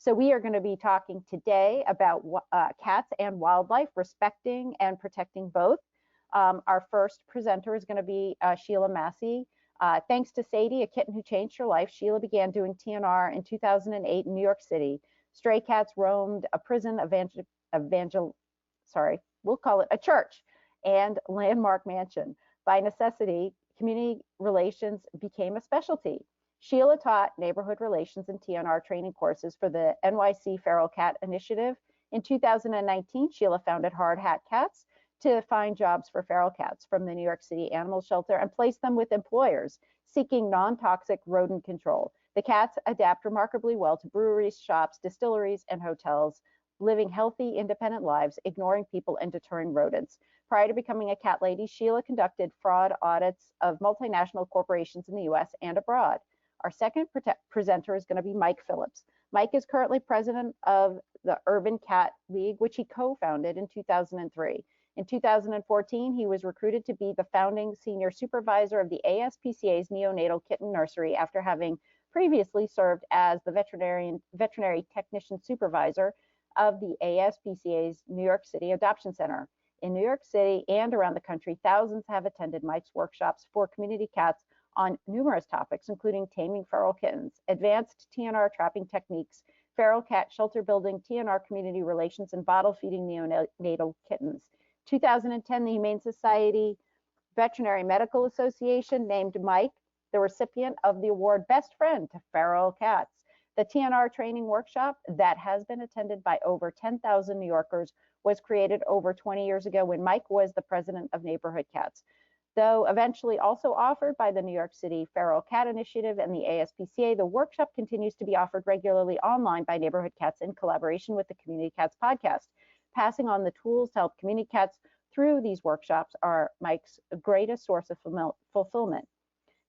So we are going to be talking today about cats and wildlife, respecting and protecting both. Our first presenter is going to be Sheila Massey. Thanks to Sadie, a kitten who changed her life, Sheila began doing TNR in 2008 in New York City. Stray cats roamed a prison, we'll call it a church, and landmark mansion. By necessity, community relations became a specialty. Sheila taught neighborhood relations and TNR training courses for the NYC Feral Cat Initiative. In 2019, Sheila founded Hard Hat Cats to find jobs for feral cats from the New York City Animal Shelter and place them with employers seeking non-toxic rodent control. The cats adapt remarkably well to breweries, shops, distilleries, and hotels, living healthy, independent lives, ignoring people and deterring rodents. Prior to becoming a cat lady, Sheila conducted fraud audits of multinational corporations in the US and abroad. Our second presenter is going to be Mike Phillips. Mike is currently president of the Urban Cat League, which he co-founded in 2003. In 2014, he was recruited to be the founding senior supervisor of the ASPCA's neonatal kitten nursery after having previously served as the veterinary technician supervisor of the ASPCA's New York City Adoption Center. In New York City and around the country, thousands have attended Mike's workshops for community cats on numerous topics, including taming feral kittens, advanced TNR trapping techniques, feral cat shelter building, TNR community relations, and bottle feeding neonatal kittens. 2010, the Humane Society Veterinary Medical Association named Mike the recipient of the award Best Friend to Feral Cats. The TNR training workshop that has been attended by over 10,000 New Yorkers was created over 20 years ago when Mike was the president of Neighborhood Cats. Though eventually also offered by the New York City Feral Cat Initiative and the ASPCA, the workshop continues to be offered regularly online by Neighborhood Cats in collaboration with the Community Cats podcast. Passing on the tools to help community cats through these workshops are Mike's greatest source of fulfillment.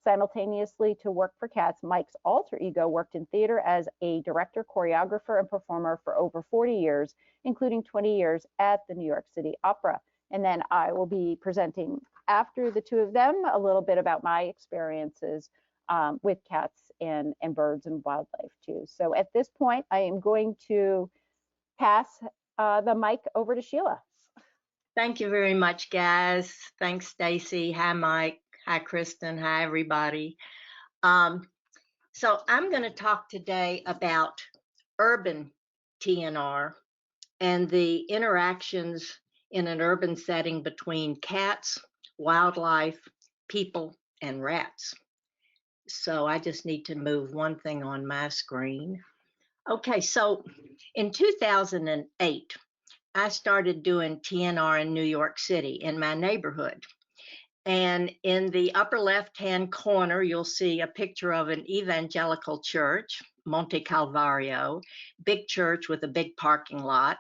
Simultaneously to work for cats, Mike's alter ego worked in theater as a director, choreographer, and performer for over 40 years, including 20 years at the New York City Opera. And then I will be presenting after the two of them a little bit about my experiences with cats and birds and wildlife too. So at this point, I am going to pass the mic over to Sheila. Thank you very much, guys. Thanks, Stacy. Hi, Mike. Hi, Kristen. Hi, everybody. So I'm going to talk today about urban TNR and the interactions in an urban setting between cats, wildlife, people, and rats. So I just need to move one thing on my screen. Okay, so in 2008, I started doing TNR in New York City in my neighborhood. And in the upper left-hand corner, you'll see a picture of an evangelical church, Monte Calvario, big church with a big parking lot.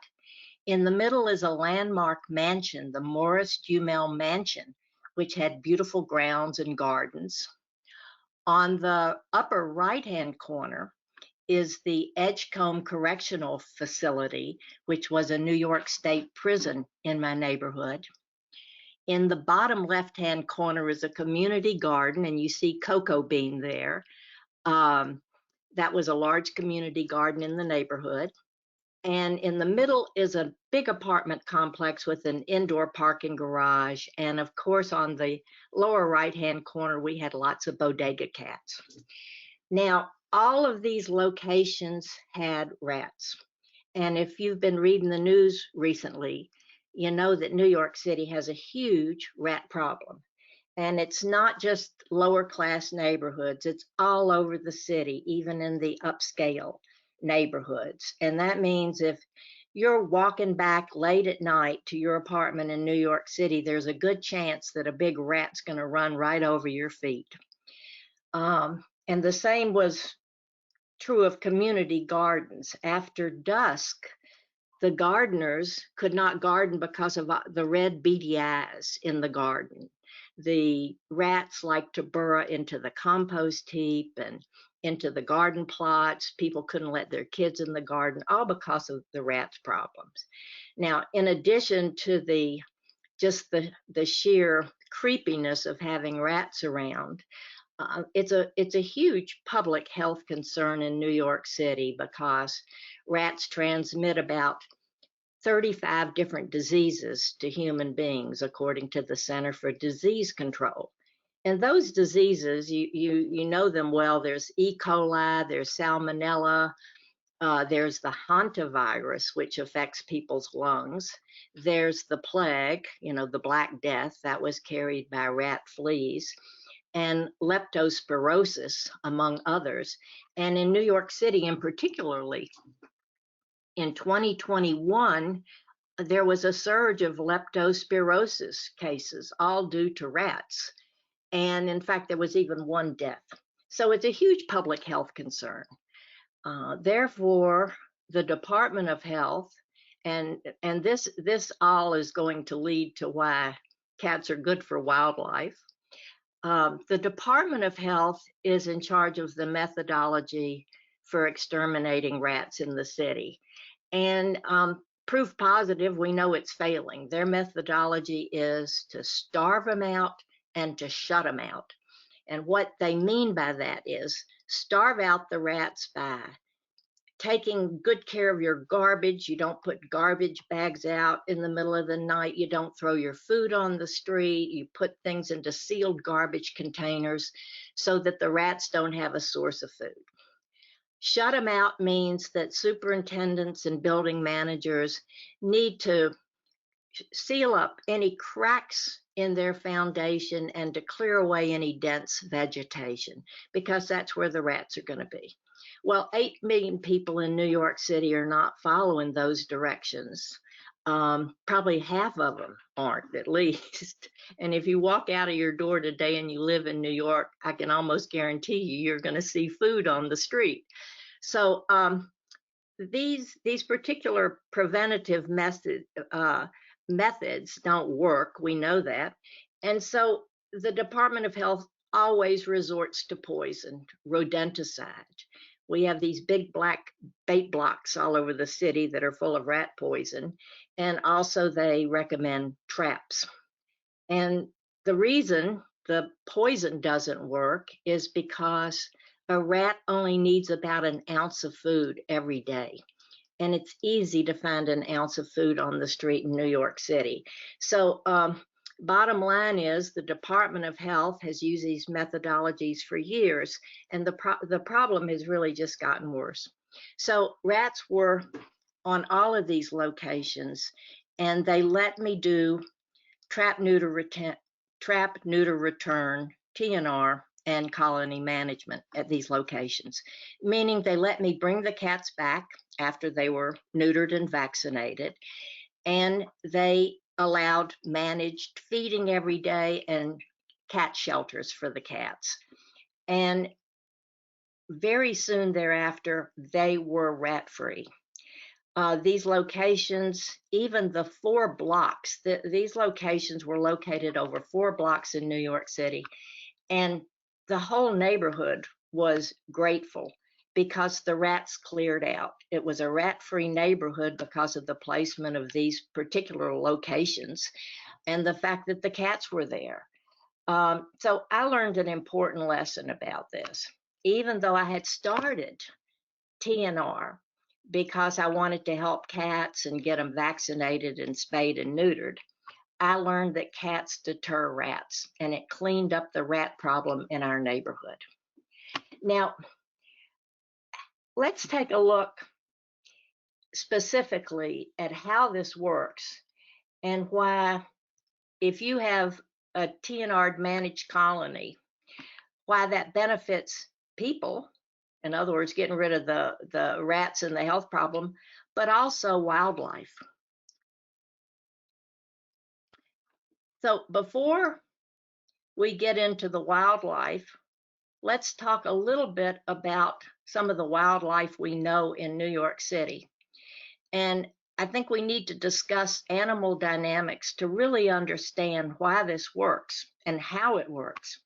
In the middle is a landmark mansion, the Morris Dumel Mansion, which had beautiful grounds and gardens. On the upper right-hand corner is the Edgecombe Correctional Facility, which was a New York State prison in my neighborhood. In the bottom left-hand corner is a community garden, and you see Cocoa Bean there. That was a large community garden in the neighborhood. And in the middle is a big apartment complex with an indoor parking garage. And of course, on the lower right-hand corner, we had lots of bodega cats. Now, all of these locations had rats. And if you've been reading the news recently, you know that New York City has a huge rat problem. And it's not just lower class neighborhoods, it's all over the city, even in the upscale neighborhoods. And that means if you're walking back late at night to your apartment in New York City, there's a good chance that a big rat's going to run right over your feet. And the same was true of community gardens. After dusk, the gardeners could not garden because of the red beady eyes in the garden. The rats like to burrow into the compost heap and into the garden plots. People couldn't let their kids in the garden, all because of the rats problems. Now, in addition to the sheer creepiness of having rats around, it's a huge public health concern in New York City because rats transmit about 35 different diseases to human beings, according to the Center for Disease Control. And those diseases, you know them well. There's E. coli, there's salmonella, there's the hantavirus, which affects people's lungs. There's the plague, you know, the Black Death that was carried by rat fleas, and leptospirosis, among others. And in New York City, in particularly, in 2021, there was a surge of leptospirosis cases, all due to rats. And in fact, there was even one death. So it's a huge public health concern. Therefore, the Department of Health, and this all is going to lead to why cats are good for wildlife. The Department of Health is in charge of the methodology for exterminating rats in the city. And proof positive, we know it's failing. Their methodology is to starve them out and to shut them out. And what they mean by that is starve out the rats by taking good care of your garbage. You don't put garbage bags out in the middle of the night. You don't throw your food on the street. You put things into sealed garbage containers so that the rats don't have a source of food. Shut them out means that superintendents and building managers need to seal up any cracks in their foundation and to clear away any dense vegetation, because that's where the rats are going to be. Well, 8 million people in New York City are not following those directions. Probably half of them aren't, at least. And if you walk out of your door today and you live in New York, I can almost guarantee you're going to see food on the street. So these particular preventative methods don't work. We know that. And so the Department of Health always resorts to poison, rodenticide. We have these big black bait blocks all over the city that are full of rat poison. And also they recommend traps. And the reason the poison doesn't work is because a rat only needs about an ounce of food every day. And it's easy to find an ounce of food on the street in New York City. So bottom line is the Department of Health has used these methodologies for years, and the problem has really just gotten worse. So rats were on all of these locations, and they let me do Trap-Neuter-Return, TNR, and colony management at these locations, meaning they let me bring the cats back after they were neutered and vaccinated, and they allowed managed feeding every day and cat shelters for the cats. And very soon thereafter, they were rat-free. These locations, even the 4 blocks, these locations were located over 4 blocks in New York City, and the whole neighborhood was grateful because the rats cleared out. It was a rat-free neighborhood because of the placement of these particular locations and the fact that the cats were there. So I learned an important lesson about this. Even though I had started TNR because I wanted to help cats and get them vaccinated and spayed and neutered, I learned that cats deter rats, and it cleaned up the rat problem in our neighborhood. Now, let's take a look specifically at how this works and why, if you have a TNR managed colony, why that benefits people. In other words, getting rid of the rats and the health problem, but also wildlife. So before we get into the wildlife, let's talk a little bit about some of the wildlife we know in New York City. And I think we need to discuss animal dynamics to really understand why this works and how it works.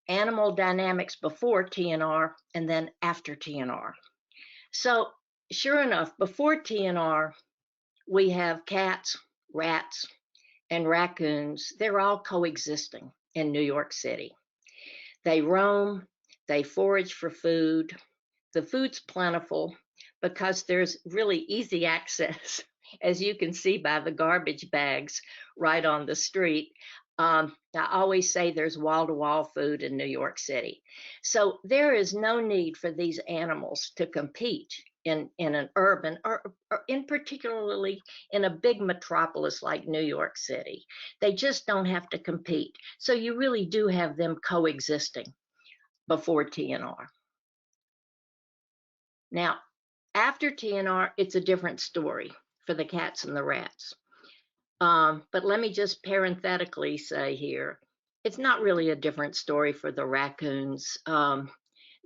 Animal dynamics before TNR and then after TNR. So sure enough, before TNR, we have cats, rats, and raccoons. They're all coexisting in New York City. They roam, they forage for food. The food's plentiful because there's really easy access, as you can see by the garbage bags right on the street. I always say there's wall-to-wall food in New York City. So there is no need for these animals to compete in an urban or in particularly in a big metropolis like New York City. They just don't have to compete. So you really do have them coexisting before TNR. Now, after TNR, it's a different story for the cats and the rats. But let me just parenthetically say here, it's not really a different story for the raccoons.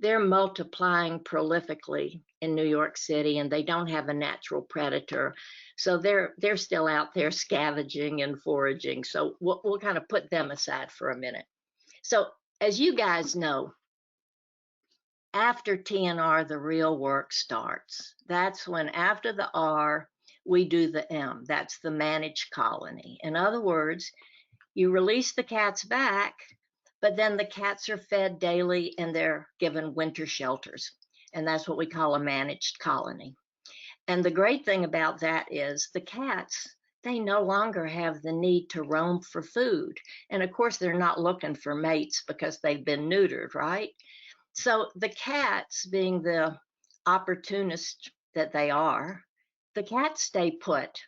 They're multiplying prolifically in New York City, and they don't have a natural predator, so they're still out there scavenging and foraging. So we'll kind of put them aside for a minute. So as you guys know, after TNR, the real work starts. That's when, after the R, we do the M. That's the managed colony. In other words, you release the cats back, but then the cats are fed daily and they're given winter shelters. And that's what we call a managed colony. And the great thing about that is the cats, they no longer have the need to roam for food. And of course, they're not looking for mates because they've been neutered, right? So the cats, being the opportunists that they are, the cats stay put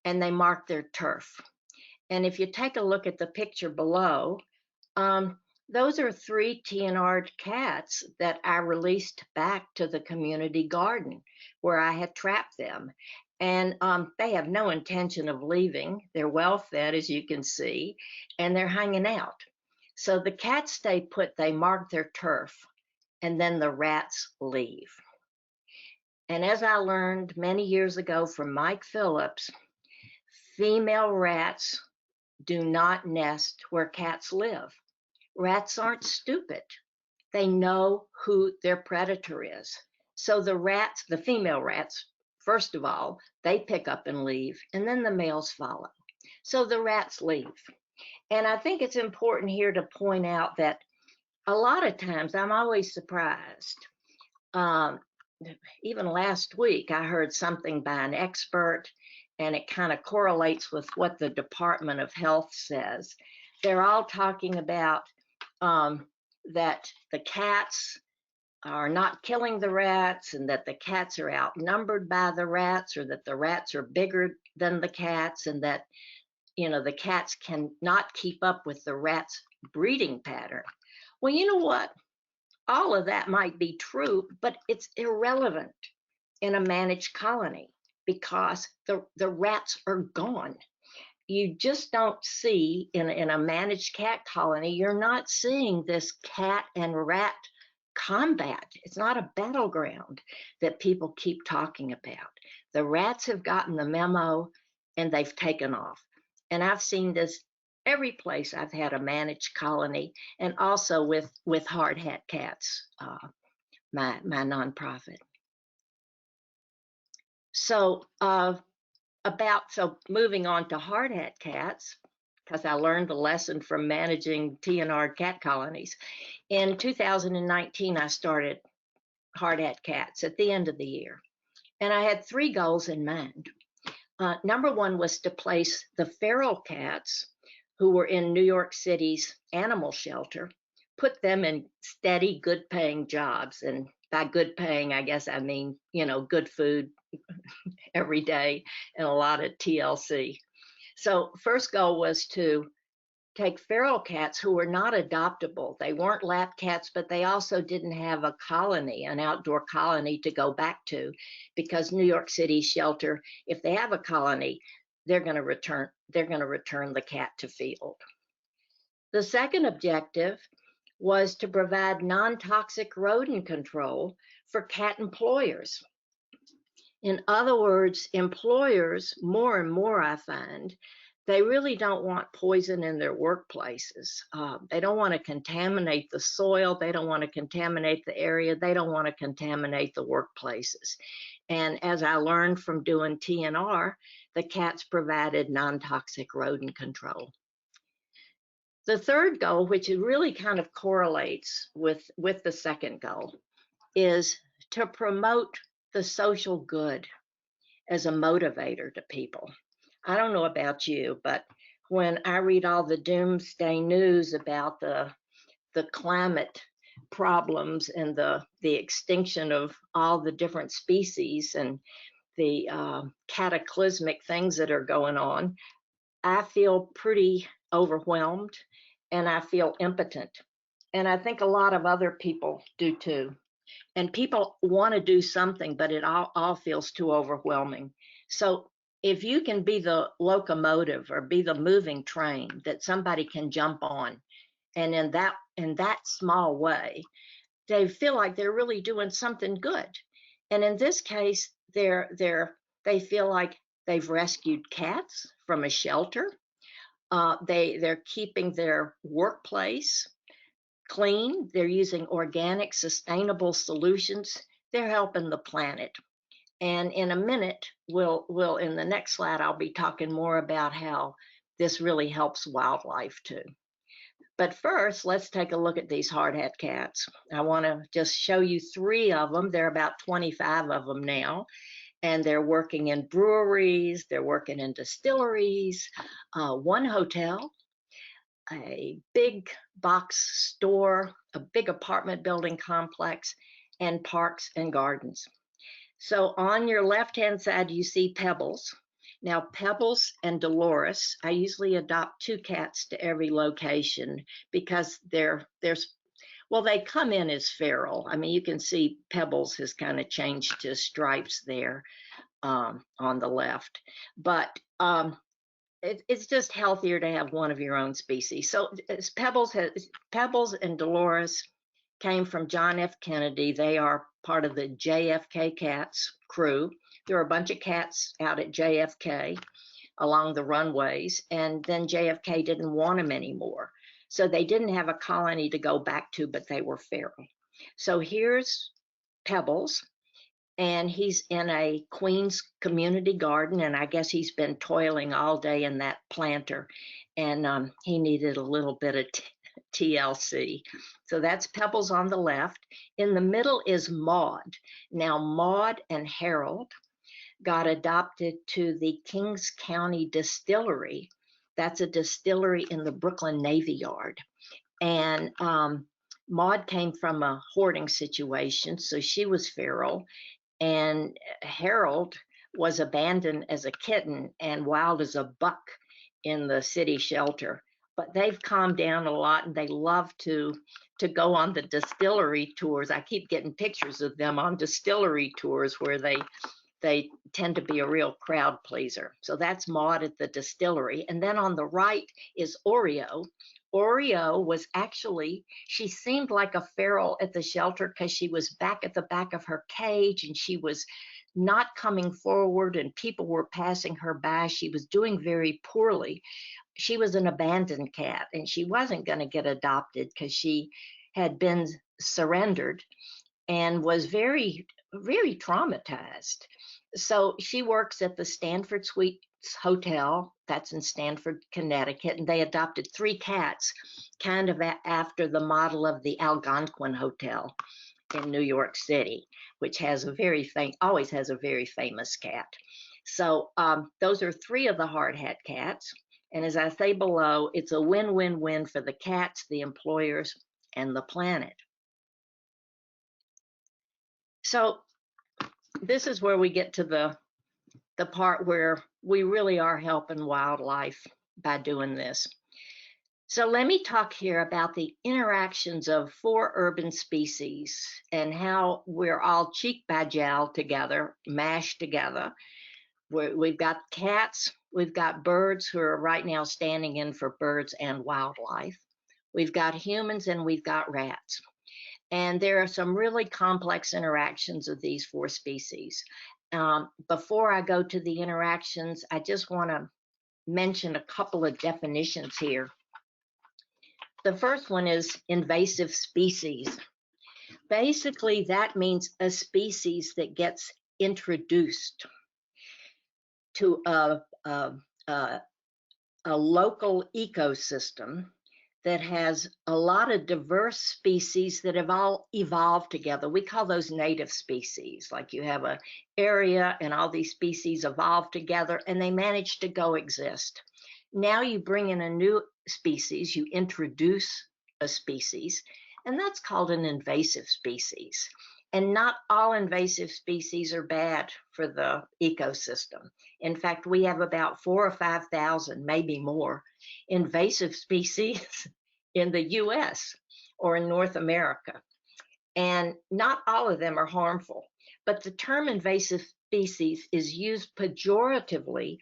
and they mark their turf. And if you take a look at the picture below, those are 3 TNR'd cats that I released back to the community garden where I had trapped them. And they have no intention of leaving. They're well fed, as you can see, and they're hanging out. So the cats stay put, they mark their turf, and then the rats leave. And as I learned many years ago from Mike Phillips, female rats do not nest where cats live. Rats aren't stupid. They know who their predator is. So the rats, the female rats, first of all, they pick up and leave, and then the males follow. So the rats leave. And I think it's important here to point out that a lot of times I'm always surprised. Even last week, I heard something by an expert, and it kind of correlates with what the Department of Health says. They're all talking about that the cats are not killing the rats, and that the cats are outnumbered by the rats, or that the rats are bigger than the cats, and that, you know, the cats cannot keep up with the rats' breeding pattern. Well, you know what? All of that might be true, but it's irrelevant in a managed colony because the rats are gone. You just don't see in a managed cat colony, you're not seeing this cat and rat combat. It's not a battleground that people keep talking about. The rats have gotten the memo and they've taken off. And I've seen this every place I've had a managed colony, and also with Hard Hat Cats, my nonprofit. So moving on to Hard Hat Cats, because I learned the lesson from managing TNR cat colonies. In 2019, I started Hard Hat Cats at the end of the year, and I had 3 goals in mind. Number 1 was to place the feral cats who were in New York City's animal shelter, put them in steady, good-paying jobs. And by good paying, I guess I mean, you know, good food every day and a lot of TLC. So first goal was to take feral cats who were not adoptable. They weren't lap cats, but they also didn't have a colony, an outdoor colony to go back to, because New York City shelter, if they have a colony, they're going to return the cat to field. The second objective was to provide non-toxic rodent control for cat employers. In other words, employers, more and more I find, they really don't want poison in their workplaces. They don't want to contaminate the soil. They don't want to contaminate the area. They don't want to contaminate the workplaces. And as I learned from doing TNR, the cats provided non-toxic rodent control. The third goal, which really kind of correlates with the second goal, is to promote the social good as a motivator to people. I don't know about you, but when I read all the doomsday news about the climate problems and the extinction of all the different species and the cataclysmic things that are going on, I feel pretty overwhelmed and I feel impotent. And I think a lot of other people do too. And people want to do something, but it all feels too overwhelming. So if you can be the locomotive or be the moving train that somebody can jump on, and in that small way, they feel like they're really doing something good. And in this case, they feel like they've rescued cats from a shelter. They're keeping their workplace clean. They're using organic, sustainable solutions. They're helping the planet. And in a minute, we'll in the next slide, I'll be talking more about how this really helps wildlife too. But first, let's take a look at these hard hat cats. I want to just show you 3 of them. There are about 25 of them now, and they're working in breweries, they're working in distilleries, one hotel, a big box store, a big apartment building complex, and parks and gardens. So on your left-hand side, you see Pebbles. Now, Pebbles and Dolores, I usually adopt 2 cats to every location because they come in as feral. I mean, you can see Pebbles has kind of changed to stripes there on the left. But it's just healthier to have one of your own species. So Pebbles and Dolores came from John F. Kennedy. They are part of the JFK Cats crew. There were a bunch of cats out at JFK along the runways, and then JFK didn't want them anymore. So they didn't have a colony to go back to, but they were feral. So here's Pebbles, and he's in a Queens community garden, and I guess he's been toiling all day in that planter, and he needed a little bit of TLC. So that's Pebbles on the left. In the middle is Maud. Now, Maud and Harold got adopted to the Kings County Distillery. That's a distillery in the Brooklyn Navy Yard. And Maud came from a hoarding situation, so she was feral. And Harold was abandoned as a kitten and wild as a buck in the city shelter. But they've calmed down a lot, and they love to go on the distillery tours. I keep getting pictures of them on distillery tours where they tend to be a real crowd pleaser. So that's Maud at the distillery. And then on the right is Oreo. Oreo was actually, she seemed like a feral at the shelter because she was back at the back of her cage and she was not coming forward and people were passing her by. She was doing very poorly. She was an abandoned cat and she wasn't going to get adopted because she had been surrendered and was very, very traumatized. So she works at the Stanford Suites Hotel, that's in Stanford, Connecticut, and they adopted 3 cats kind of after the model of the Algonquin Hotel in New York City, which has always has a very famous cat. So those are 3 of the hard hat cats. And as I say below, it's a win-win-win for the cats, the employers, and the planet. So this is where we get to the part where we really are helping wildlife by doing this. So let me talk here about the interactions of 4 urban species and how we're all cheek by jowl together, mashed together. We've got cats, we've got birds who are right now standing in for birds and wildlife. We've got humans and we've got rats. And there are some really complex interactions of these 4 species. Before I go to the interactions, I just want to mention a couple of definitions here. The first one is invasive species. Basically, that means a species that gets introduced to a local ecosystem that has a lot of diverse species that have all evolved together. We call those native species. Like you have an area and all these species evolved together and they manage to coexist. Now you bring in a new species, you introduce a species, and that's called an invasive species. And not all invasive species are bad for the ecosystem. In fact, we have about 4,000 or 5,000, maybe more, invasive species in the US or in North America. And not all of them are harmful, but the term invasive species is used pejoratively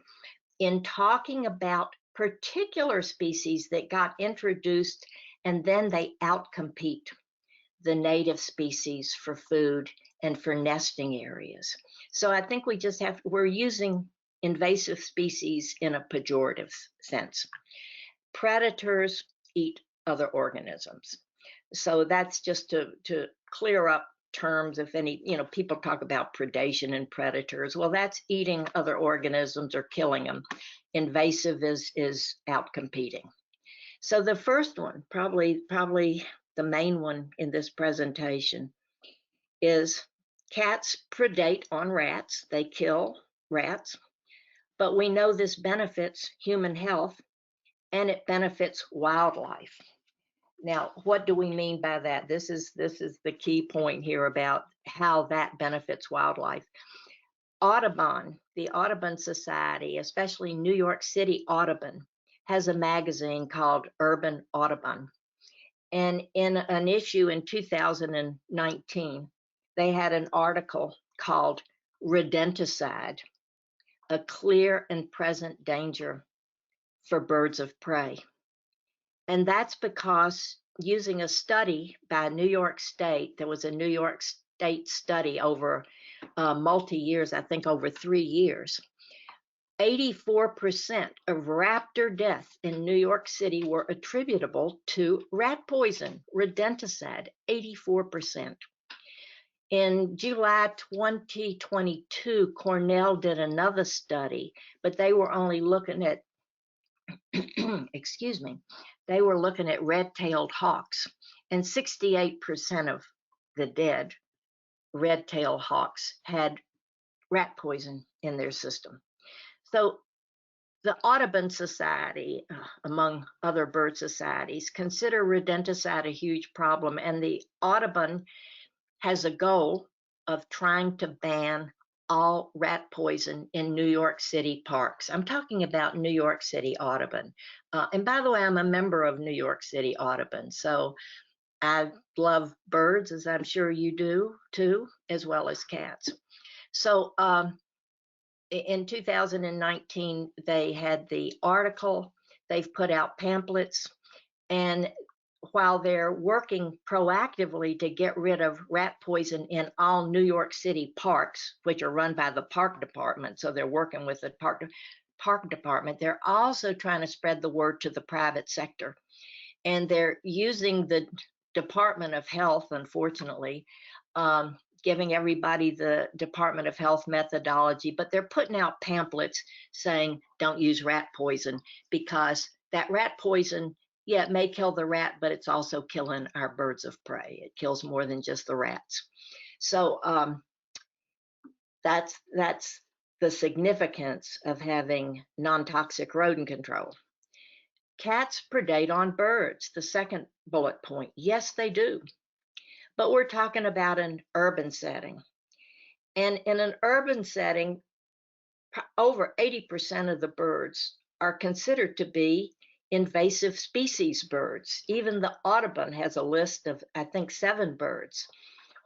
in talking about particular species that got introduced and then they outcompete the native species for food and for nesting areas. So I think we're using invasive species in a pejorative sense. Predators eat other organisms. So that's just to clear up terms. If any, people talk about predation and predators. Well, that's eating other organisms or killing them. Invasive is outcompeting. So the first one, probably the main one in this presentation, is cats predate on rats. They kill rats, but we know this benefits human health and it benefits wildlife. Now, what do we mean by that? This is the key point here about how that benefits wildlife. Audubon, the Audubon Society, especially New York City Audubon, has a magazine called Urban Audubon. And in an issue in 2019, they had an article called Rodenticide, a clear and present danger for birds of prey. And that's because using a study by New York State, there was a New York State study over multi-years, I think over 3 years, 84% of raptor deaths in New York City were attributable to rat poison, rodenticide, 84%. In July 2022, Cornell did another study, but they were only looking at, excuse me, they were looking at red-tailed hawks, and 68% of the dead red-tailed hawks had rat poison in their system. So the Audubon Society, among other bird societies, consider rodenticide a huge problem, and the Audubon has a goal of trying to ban all rat poison in New York City parks. I'm talking about New York City Audubon. And by the way, I'm a member of New York City Audubon, so I love birds, as I'm sure you do too, as well as cats. So in 2019, they had the article, they've put out pamphlets, and while they're working proactively to get rid of rat poison in all New York City parks, which are run by the park department, so they're working with the park department, they're also trying to spread the word to the private sector. And they're using the Department of Health, unfortunately, giving everybody the Department of Health methodology, but they're putting out pamphlets saying don't use rat poison, because that rat poison, yeah, it may kill the rat, but it's also killing our birds of prey. It kills more than just the rats. So that's the significance of having non-toxic rodent control. Cats predate on birds, the second bullet point. Yes, they do. But we're talking about an urban setting. And in an urban setting, over 80% of the birds are considered to be invasive species birds. Even the Audubon has a list of, I think, 7 birds,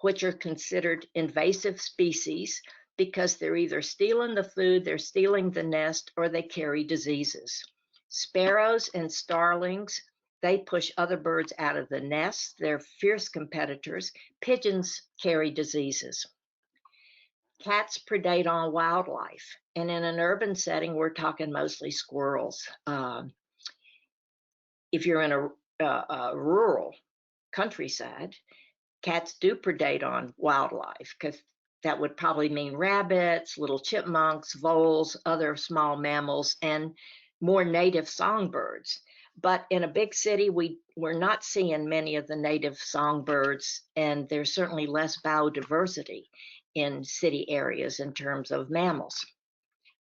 which are considered invasive species because they're either stealing the food, they're stealing the nest, or they carry diseases. Sparrows and starlings, they push other birds out of the nest. They're fierce competitors. Pigeons carry diseases. Cats predate on wildlife. And in an urban setting, we're talking mostly squirrels. If you're in a rural countryside, cats do predate on wildlife, because that would probably mean rabbits, little chipmunks, voles, other small mammals, and more native songbirds. But in a big city, we're not seeing many of the native songbirds, and there's certainly less biodiversity in city areas in terms of mammals.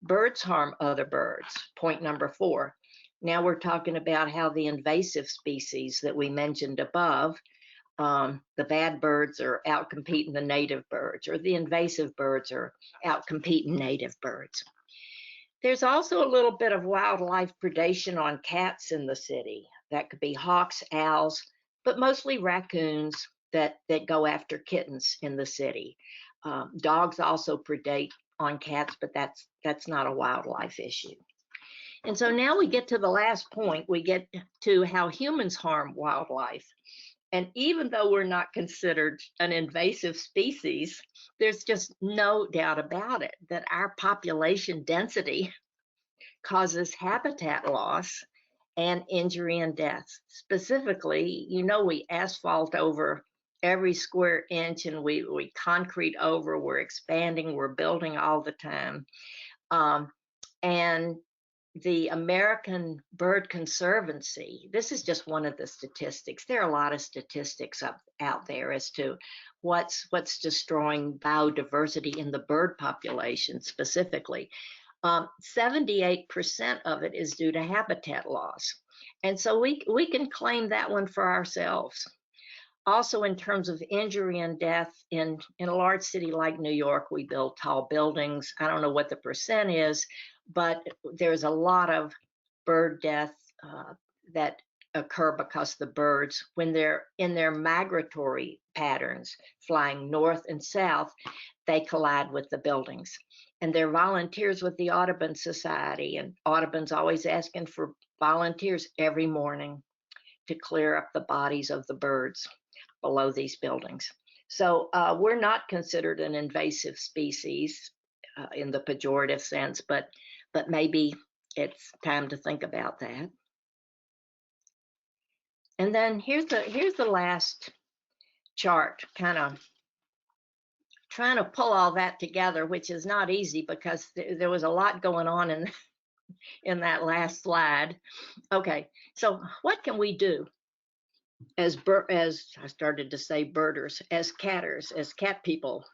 Birds harm other birds. Point number 4. Now we're talking about how the invasive species that we mentioned above, the bad birds are outcompeting the native birds, or the invasive birds are outcompeting native birds. There's also a little bit of wildlife predation on cats in the city. That could be hawks, owls, but mostly raccoons that go after kittens in the city. Dogs also predate on cats, but that's not a wildlife issue. And so now we get to the last point. We get to how humans harm wildlife. And even though we're not considered an invasive species, there's just no doubt about it that our population density causes habitat loss and injury and death. Specifically, we asphalt over every square inch, and we concrete over, we're expanding, we're building all the time. And the American Bird Conservancy, this is just one of the statistics. There are a lot of statistics out there as to what's destroying biodiversity in the bird population specifically. 78% of it is due to habitat loss. And so we can claim that one for ourselves. Also, in terms of injury and death, in a large city like New York, we build tall buildings. I don't know what the percent is, but there's a lot of bird death that occur because the birds, when they're in their migratory patterns, flying north and south, they collide with the buildings. And they're volunteers with the Audubon Society, and Audubon's always asking for volunteers every morning to clear up the bodies of the birds below these buildings. So we're not considered an invasive species in the pejorative sense, but maybe it's time to think about that. And then here's the last chart, kind of trying to pull all that together, which is not easy because there was a lot going on in that last slide. Okay, so what can we do as I started to say birders, as catters, as cat people,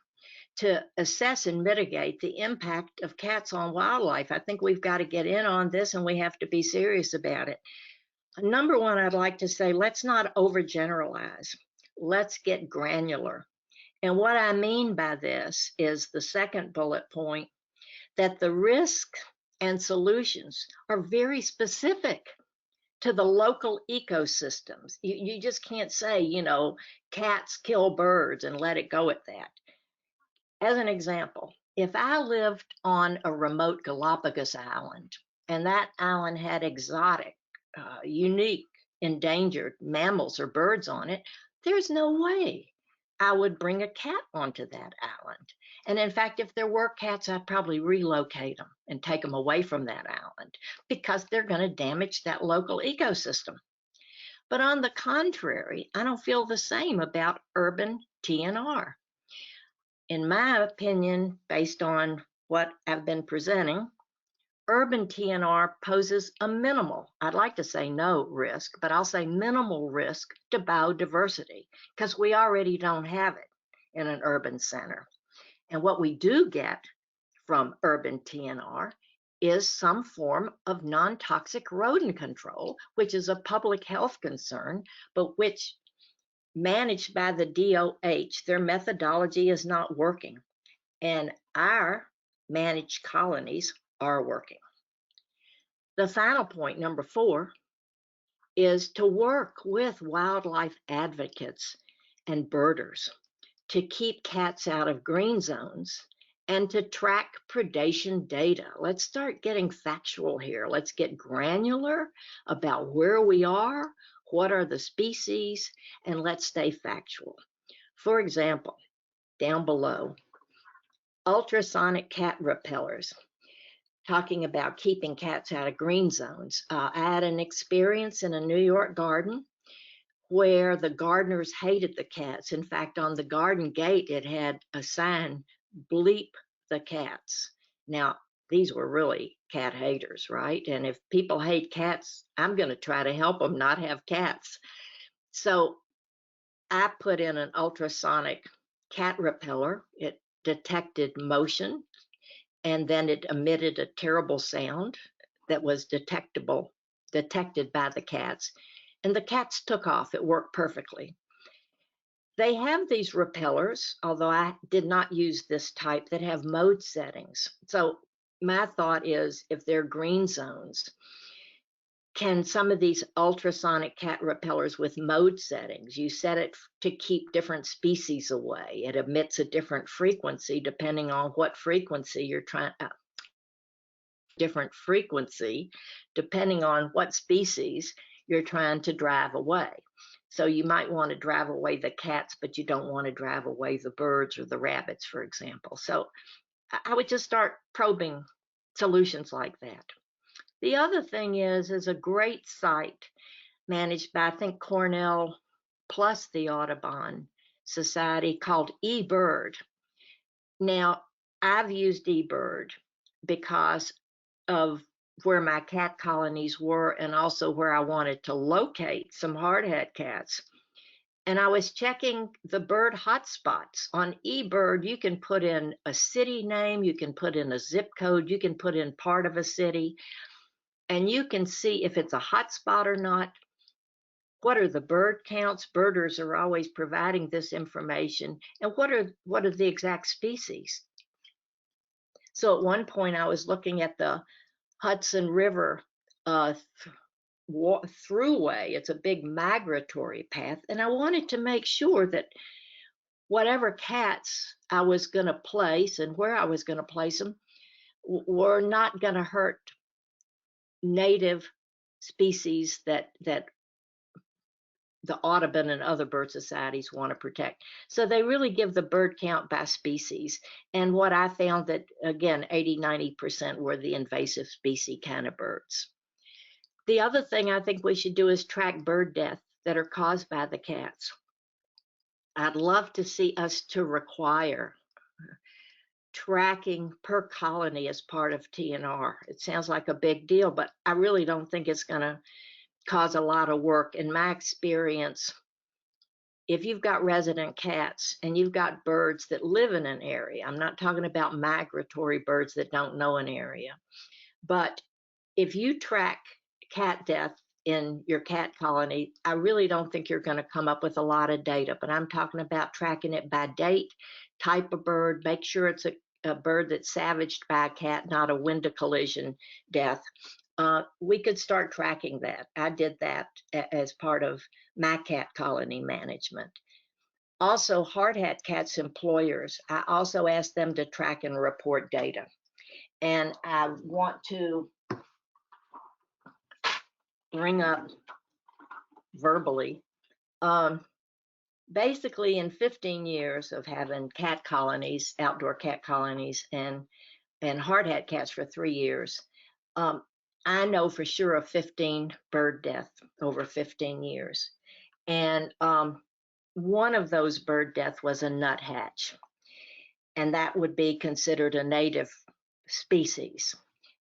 to assess and mitigate the impact of cats on wildlife? I think we've got to get in on this, and we have to be serious about it. Number one, I'd like to say, let's not overgeneralize. Let's get granular. And what I mean by this is the second bullet point, that the risk and solutions are very specific to the local ecosystems. You just can't say, cats kill birds and let it go at that. As an example, if I lived on a remote Galapagos island and that island had exotic, unique, endangered mammals or birds on it, there's no way I would bring a cat onto that island. And in fact, if there were cats, I'd probably relocate them and take them away from that island because they're going to damage that local ecosystem. But on the contrary, I don't feel the same about urban TNR. In my opinion, based on what I've been presenting, urban TNR poses a minimal, I'd like to say no risk, but I'll say minimal risk to biodiversity because we already don't have it in an urban center. And what we do get from urban TNR is some form of non-toxic rodent control, which is a public health concern, but which managed by the DOH, their methodology is not working. And our managed colonies are working. The final point, number 4, is to work with wildlife advocates and birders to keep cats out of green zones and to track predation data. Let's start getting factual here. Let's get granular about where we are, what are the species, and let's stay factual. For example, down below, ultrasonic cat repellers, talking about keeping cats out of green zones. I had an experience in a New York garden where the gardeners hated the cats. In fact, on the garden gate, it had a sign, bleep the cats. Now, these were really cat haters, right? And if people hate cats, I'm going to try to help them not have cats. So I put in an ultrasonic cat repeller. It detected motion, and then it emitted a terrible sound that was detected by the cats. And the cats took off. It worked perfectly. They have these repellers, although I did not use this type, that have mode settings. So my thought is, if they're green zones, can some of these ultrasonic cat repellers with mode settings, you set it to keep different species away. It emits a different frequency depending on what frequency you're trying, different frequency depending on what species you're trying to drive away. So you might want to drive away the cats, but you don't want to drive away the birds or the rabbits, for example. So I would just start probing solutions like that. The other thing is a great site managed by, I think, Cornell plus the Audubon Society called eBird. Now, I've used eBird because of where my cat colonies were and also where I wanted to locate some hardhead cats. And I was checking the bird hotspots. On eBird, you can put in a city name, you can put in a zip code, you can put in part of a city, and you can see if it's a hotspot or not. What are the bird counts? Birders are always providing this information. And what are the exact species? So at one point I was looking at the Hudson River throughway. It's a big migratory path, and I wanted to make sure that whatever cats I was going to place and where I was going to place them were not going to hurt native species that the Audubon and other bird societies want to protect. So they really give the bird count by species. And what I found that, again, 80–90% were the invasive species kind of birds. The other thing I think we should do is track bird death that are caused by the cats. I'd love to see us to require tracking per colony as part of TNR. It sounds like a big deal, but I really don't think it's going to cause a lot of work. In my experience, if you've got resident cats and you've got birds that live in an area, I'm not talking about migratory birds that don't know an area, but if you track cat death in your cat colony, I really don't think you're going to come up with a lot of data, but I'm talking about tracking it by date, type of bird, make sure it's a bird that's savaged by a cat, not a window collision death. We could start tracking that. I did that as part of my cat colony management. Also, hardhat cats employers, I also asked them to track and report data. And I want to bring up verbally, basically in 15 years of having cat colonies, outdoor cat colonies, and hardhat cats for 3 years, I know for sure of 15 bird deaths over 15 years. And one of those bird deaths was a nuthatch, and that would be considered a native species.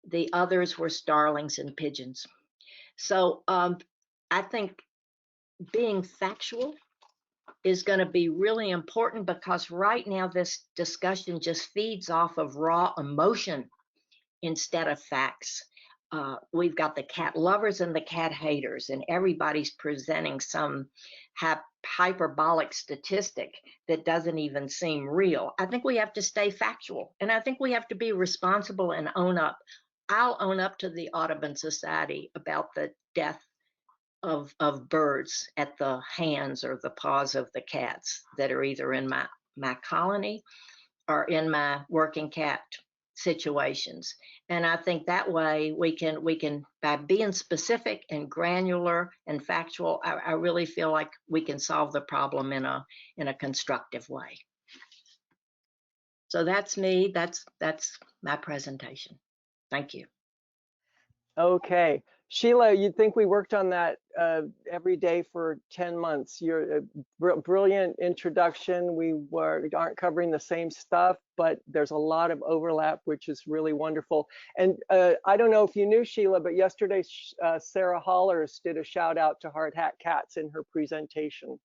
The others were starlings and pigeons. So I think being factual is going to be really important, because right now this discussion just feeds off of raw emotion instead of facts. We've got the cat lovers and the cat haters, and everybody's presenting some hyperbolic statistic that doesn't even seem real. I think we have to stay factual, and I think we have to be responsible and own up. I'll own up to the Audubon Society about the death of birds at the hands or the paws of the cats that are either in my colony or in my working cat situations. And I think that way we can by being specific and granular and factual, I really feel like we can solve the problem in a constructive way. So that's me. That's my presentation. Thank you. Okay, Sheila, you'd think we worked on that every day for 10 months. You're a brilliant introduction. We aren't covering the same stuff, but there's a lot of overlap, which is really wonderful. And I don't know if you knew, Sheila, but yesterday Sarah Hollers did a shout out to hard hat cats in her presentation.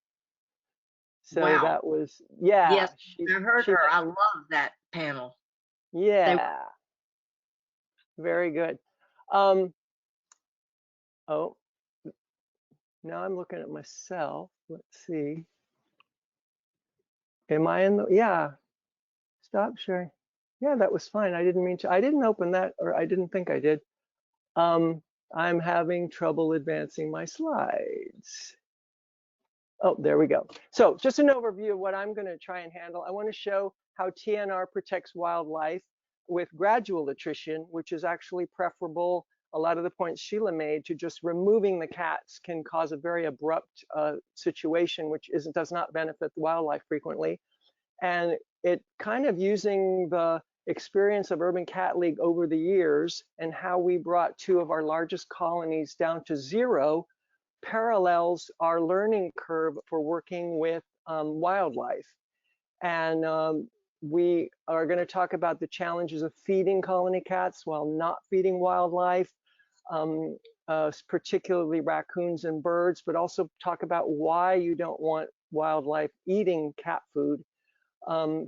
So Wow. that was, yeah. Yes, I heard her. I love that panel. Yeah, very good. Oh, now I'm looking at myself. Let's see. Am I in the, yeah, stop sharing. Yeah, that was fine. I didn't mean to, I didn't open that, or I didn't think I did. I'm having trouble advancing my slides. Oh, there we go. So just an overview of what I'm going to try and handle. I want to show how TNR protects wildlife with gradual attrition, which is actually preferable. A lot of the points Sheila made to just removing the cats can cause a very abrupt situation, which does not benefit the wildlife frequently. And it kind of using the experience of Urban Cat League over the years and how we brought two of our largest colonies down to zero parallels our learning curve for working with wildlife. And we are going to talk about the challenges of feeding colony cats while not feeding wildlife, particularly raccoons and birds, but also talk about why you don't want wildlife eating cat food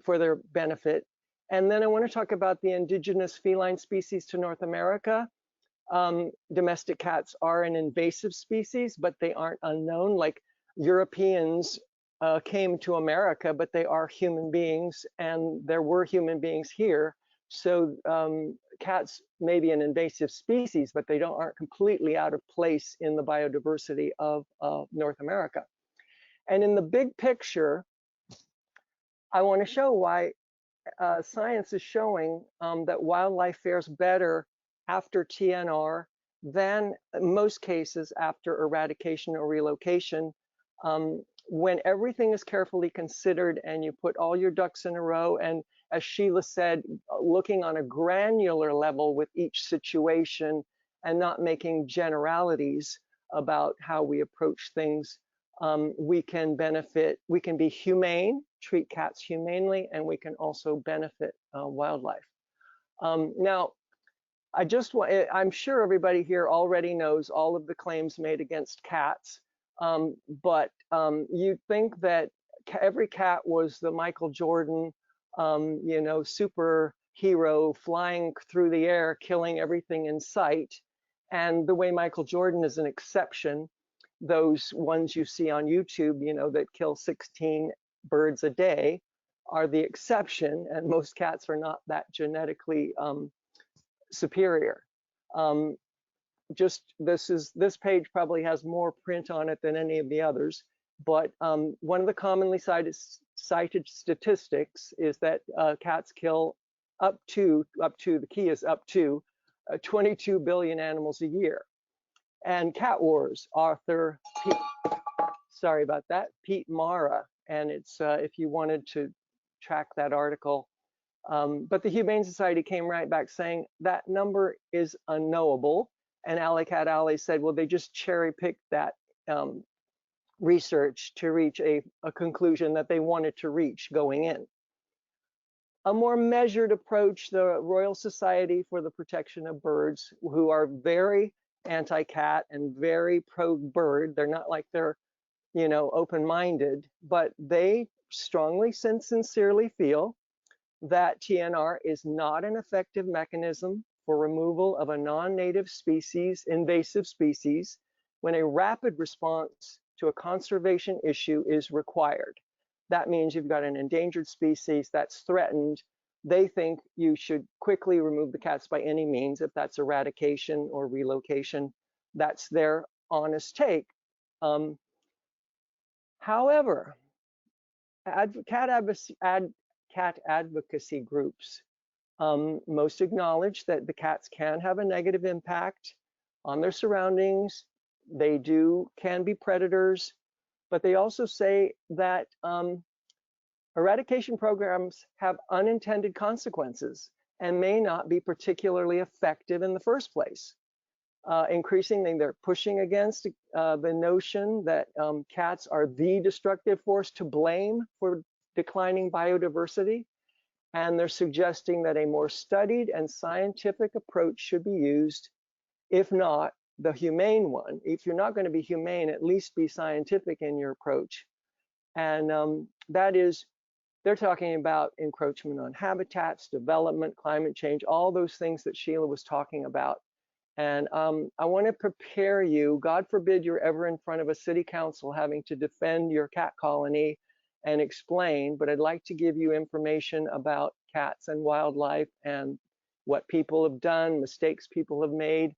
for their benefit. And then I want to talk about the indigenous feline species to North America. Domestic cats are an invasive species, but they aren't unknown. Like Europeans came to America, but they are human beings, and there were human beings here. So cats may be an invasive species, but they aren't completely out of place in the biodiversity of North America. And in the big picture, I want to show why science is showing that wildlife fares better after TNR than in most cases after eradication or relocation. When everything is carefully considered and you put all your ducks in a row, and as Sheila said, looking on a granular level with each situation and not making generalities about how we approach things, we can benefit, we can be humane, treat cats humanely, and we can also benefit wildlife. Now, I'm sure everybody here already knows all of the claims made against cats, but you'd think that every cat was the Michael Jordan, you know, superhero flying through the air, killing everything in sight. And the way Michael Jordan is an exception, those ones you see on YouTube, you know, that kill 16 birds a day are the exception, and most cats are not that genetically superior. This page probably has more print on it than any of the others, but one of the commonly cited statistics is that cats kill up to, the key is up to 22 billion animals a year. And Cat Wars, author sorry about that, Pete Mara, and it's if you wanted to track that article. But the Humane Society came right back saying that number is unknowable. And Alley Cat Alley said, well, they just cherry picked that research to reach a conclusion that they wanted to reach going in. A more measured approach, the Royal Society for the Protection of Birds, who are very anti-cat and very pro-bird. They're not like they're, you know, open-minded, but they strongly and sincerely feel that TNR is not an effective mechanism for removal of a non-native species, invasive species, when a rapid response to a conservation issue is required. That means you've got an endangered species that's threatened. They think you should quickly remove the cats by any means, if that's eradication or relocation. That's their honest take. However, cat advocacy groups most acknowledge that the cats can have a negative impact on their surroundings. They can be predators, but they also say that eradication programs have unintended consequences and may not be particularly effective in the first place. increasingly they're pushing against the notion that cats are the destructive force to blame for declining biodiversity. And they're suggesting that a more studied and scientific approach should be used, if not the humane one. If you're not going to be humane, at least be scientific in your approach. And that is, they're talking about encroachment on habitats, development, climate change, all those things that Sheila was talking about. And I want to prepare you, God forbid you're ever in front of a city council having to defend your cat colony and explain, but I'd like to give you information about cats and wildlife and what people have done, mistakes people have made.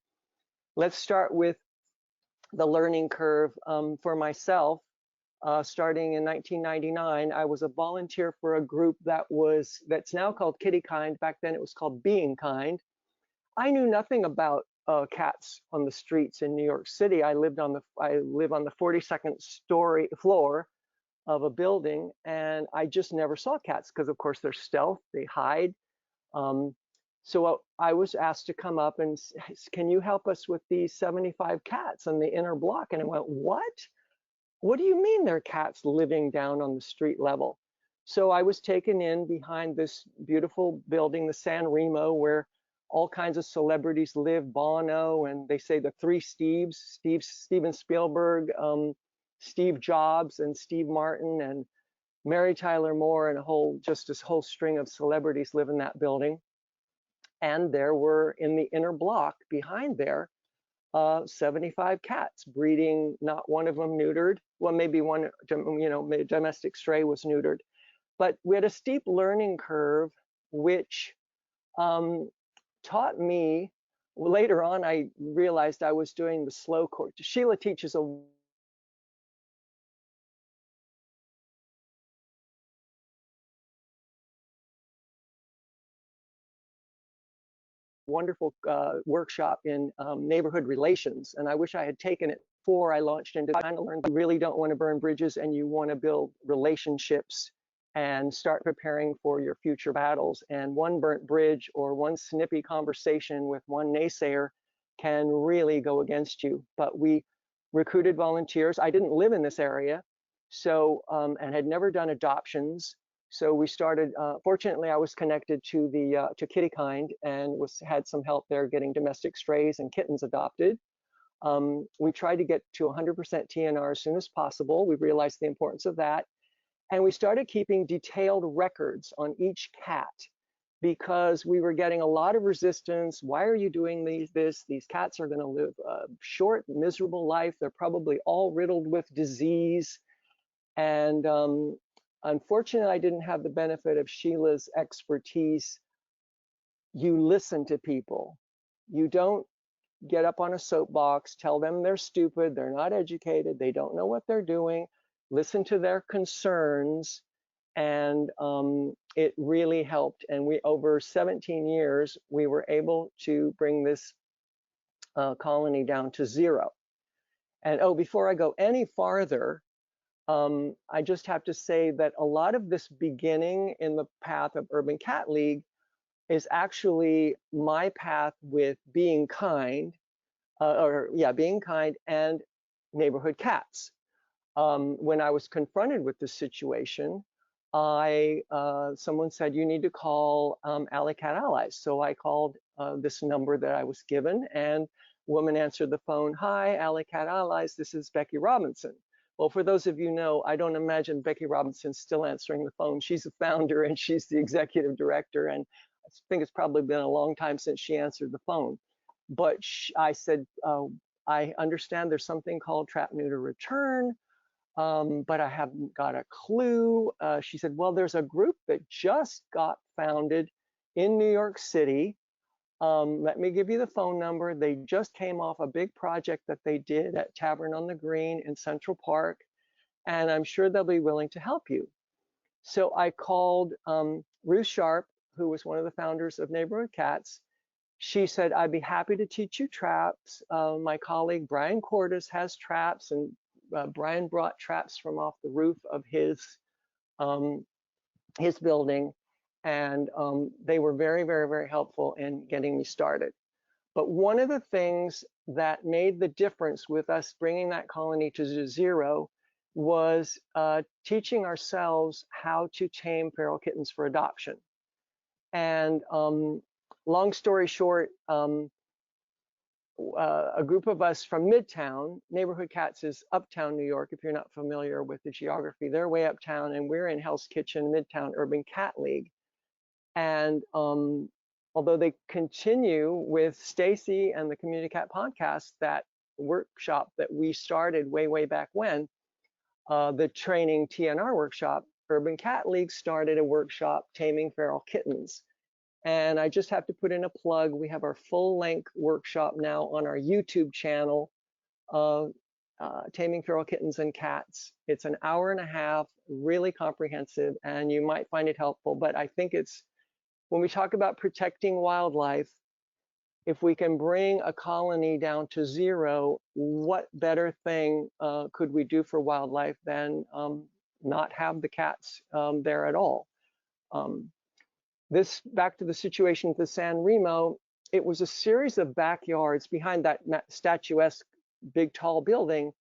Let's start with the learning curve. For myself, starting in 1999, I was a volunteer for a group that's now called Kitty Kind. Back then it was called Being Kind. I knew nothing about cats on the streets in New York City. I live on the 42nd floor of a building, and I just never saw cats because, of course, they're stealth, they hide. So I was asked to come up and, can you help us with these 75 cats on the inner block? And I went, what? What do you mean they're cats living down on the street level? So I was taken in behind this beautiful building, the San Remo, where all kinds of celebrities live, Bono, and they say the three Steves, Steven Spielberg, Steve Jobs, and Steve Martin, and Mary Tyler Moore, and just this whole string of celebrities live in that building. And there were, in the inner block behind there, 75 cats breeding, not one of them neutered. Well, maybe one, domestic stray was neutered. But we had a steep learning curve, which taught me, later on, I realized I was doing the slow course. Sheila teaches a wonderful workshop in neighborhood relations, and I wish I had taken it before I launched into kind of learn. You really don't want to burn bridges, and you want to build relationships and start preparing for your future battles. And one burnt bridge or one snippy conversation with one naysayer can really go against you. But we recruited volunteers. I didn't live in this area, so and had never done adoptions. So we started, fortunately, I was connected to Kitty Kind and had some help there getting domestic strays and kittens adopted. We tried to get to 100% TNR as soon as possible. We realized the importance of that. And we started keeping detailed records on each cat because we were getting a lot of resistance. Why are you doing this? These cats are going to live a short, miserable life. They're probably all riddled with disease. And unfortunately, I didn't have the benefit of Sheila's expertise. You listen to people. You don't get up on a soapbox, tell them they're stupid, they're not educated, they don't know what they're doing. Listen to their concerns, and it really helped. And over 17 years, we were able to bring this colony down to 0. And before I go any farther, I just have to say that a lot of this beginning in the path of Urban Cat League is actually my path with Being Kind, Being Kind and Neighborhood Cats. When I was confronted with this situation, someone said, you need to call Alley Cat Allies. So I called this number that I was given, and a woman answered the phone. Hi, Alley Cat Allies, this is Becky Robinson. Well, for those of you know, I don't imagine Becky Robinson's still answering the phone. She's the founder and she's the executive director, and I think it's probably been a long time since she answered the phone. But I said, I understand there's something called Trap-Neuter-Return, but I haven't got a clue. She said, well, there's a group that just got founded in New York City. Let me give you the phone number. They just came off a big project that they did at Tavern on the Green in Central Park, and I'm sure they'll be willing to help you. So I called Ruth Sharp, who was one of the founders of Neighborhood Cats. She said, I'd be happy to teach you traps. My colleague Brian Cordes has traps, and Brian brought traps from off the roof of his building. And they were very, very, very helpful in getting me started. But one of the things that made the difference with us bringing that colony to zero was teaching ourselves how to tame feral kittens for adoption. And long story short, a group of us from Midtown, Neighborhood Cats is uptown New York, if you're not familiar with the geography, they're way uptown, and we're in Hell's Kitchen, Midtown Urban Cat League. And although they continue with Stacy and the Community Cat Podcast, that workshop that we started way back when, the training TNR workshop, Urban Cat League started a workshop taming feral kittens. And I just have to put in a plug. We have our full-length workshop now on our YouTube channel, Taming Feral Kittens and Cats. It's an hour and a half, really comprehensive, and you might find it helpful. But I think it's, when we talk about protecting wildlife, if we can bring a colony down to zero, what better thing could we do for wildlife than not have the cats there at all? This, back to the situation with the San Remo, it was a series of backyards behind that statuesque big tall building,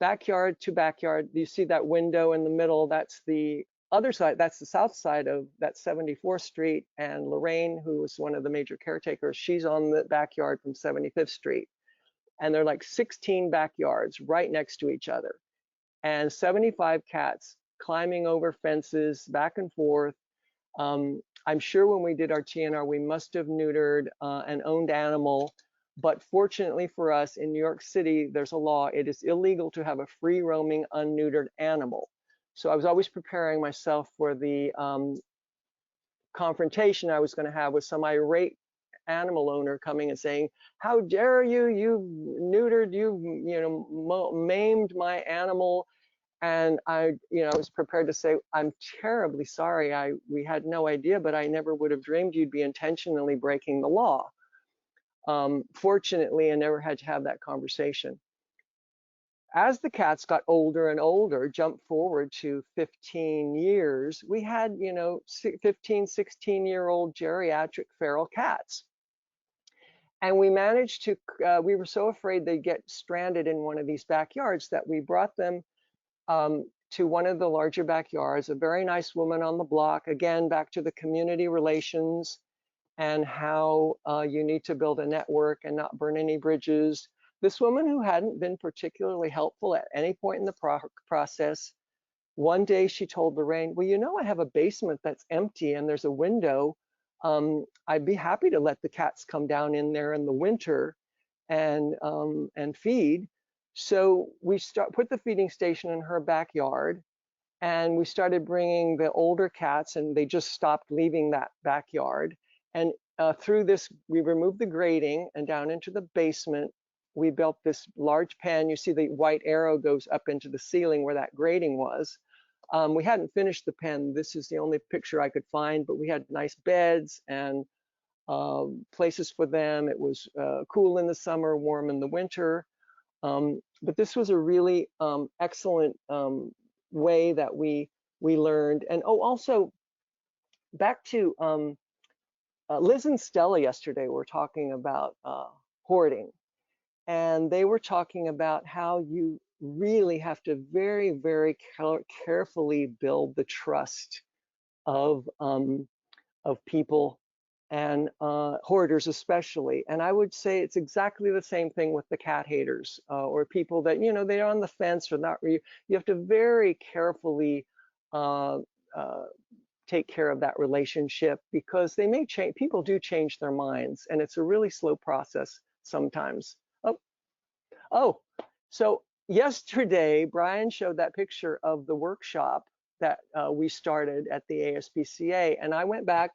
backyard to backyard. You see that window in the middle, that's the other side, that's the south side of that 74th Street, and Lorraine, who was one of the major caretakers, she's on the backyard from 75th Street. And they're like 16 backyards right next to each other. And 75 cats climbing over fences back and forth. I'm sure when we did our TNR, we must have neutered an owned animal, but fortunately for us in New York City, there's a law. It is illegal to have a free roaming, unneutered animal. So I was always preparing myself for the confrontation I was going to have with some irate animal owner coming and saying, "How dare you, you neutered, you maimed my animal." And I was prepared to say, "I'm terribly sorry. We had no idea, but I never would have dreamed you'd be intentionally breaking the law." Fortunately, I never had to have that conversation. As the cats got older and older, jump forward to 15 years, we had, 15, 16-year-old geriatric feral cats. And we managed to, we were so afraid they'd get stranded in one of these backyards that we brought them to one of the larger backyards. A very nice woman on the block, again, back to the community relations and how you need to build a network and not burn any bridges. This woman, who hadn't been particularly helpful at any point in the process, one day she told Lorraine, "Well, I have a basement that's empty and there's a window. I'd be happy to let the cats come down in there in the winter and feed." So we put the feeding station in her backyard, and we started bringing the older cats, and they just stopped leaving that backyard. And through this, we removed the grating, and down into the basement, we built this large pen. You see the white arrow goes up into the ceiling where that grating was. We hadn't finished the pen. This is the only picture I could find, but we had nice beds and places for them. It was cool in the summer, warm in the winter. But this was a really excellent way that we learned. And also back to Liz and Stella yesterday were talking about hoarding, and they were talking about how you really have to very, very carefully build the trust of people and hoarders especially. And I would say it's exactly the same thing with the cat haters or people that, they're on the fence or not. You have to very carefully take care of that relationship, because they may change. People do change their minds, and it's a really slow process sometimes. So yesterday, Brian showed that picture of the workshop that we started at the ASPCA, and I went back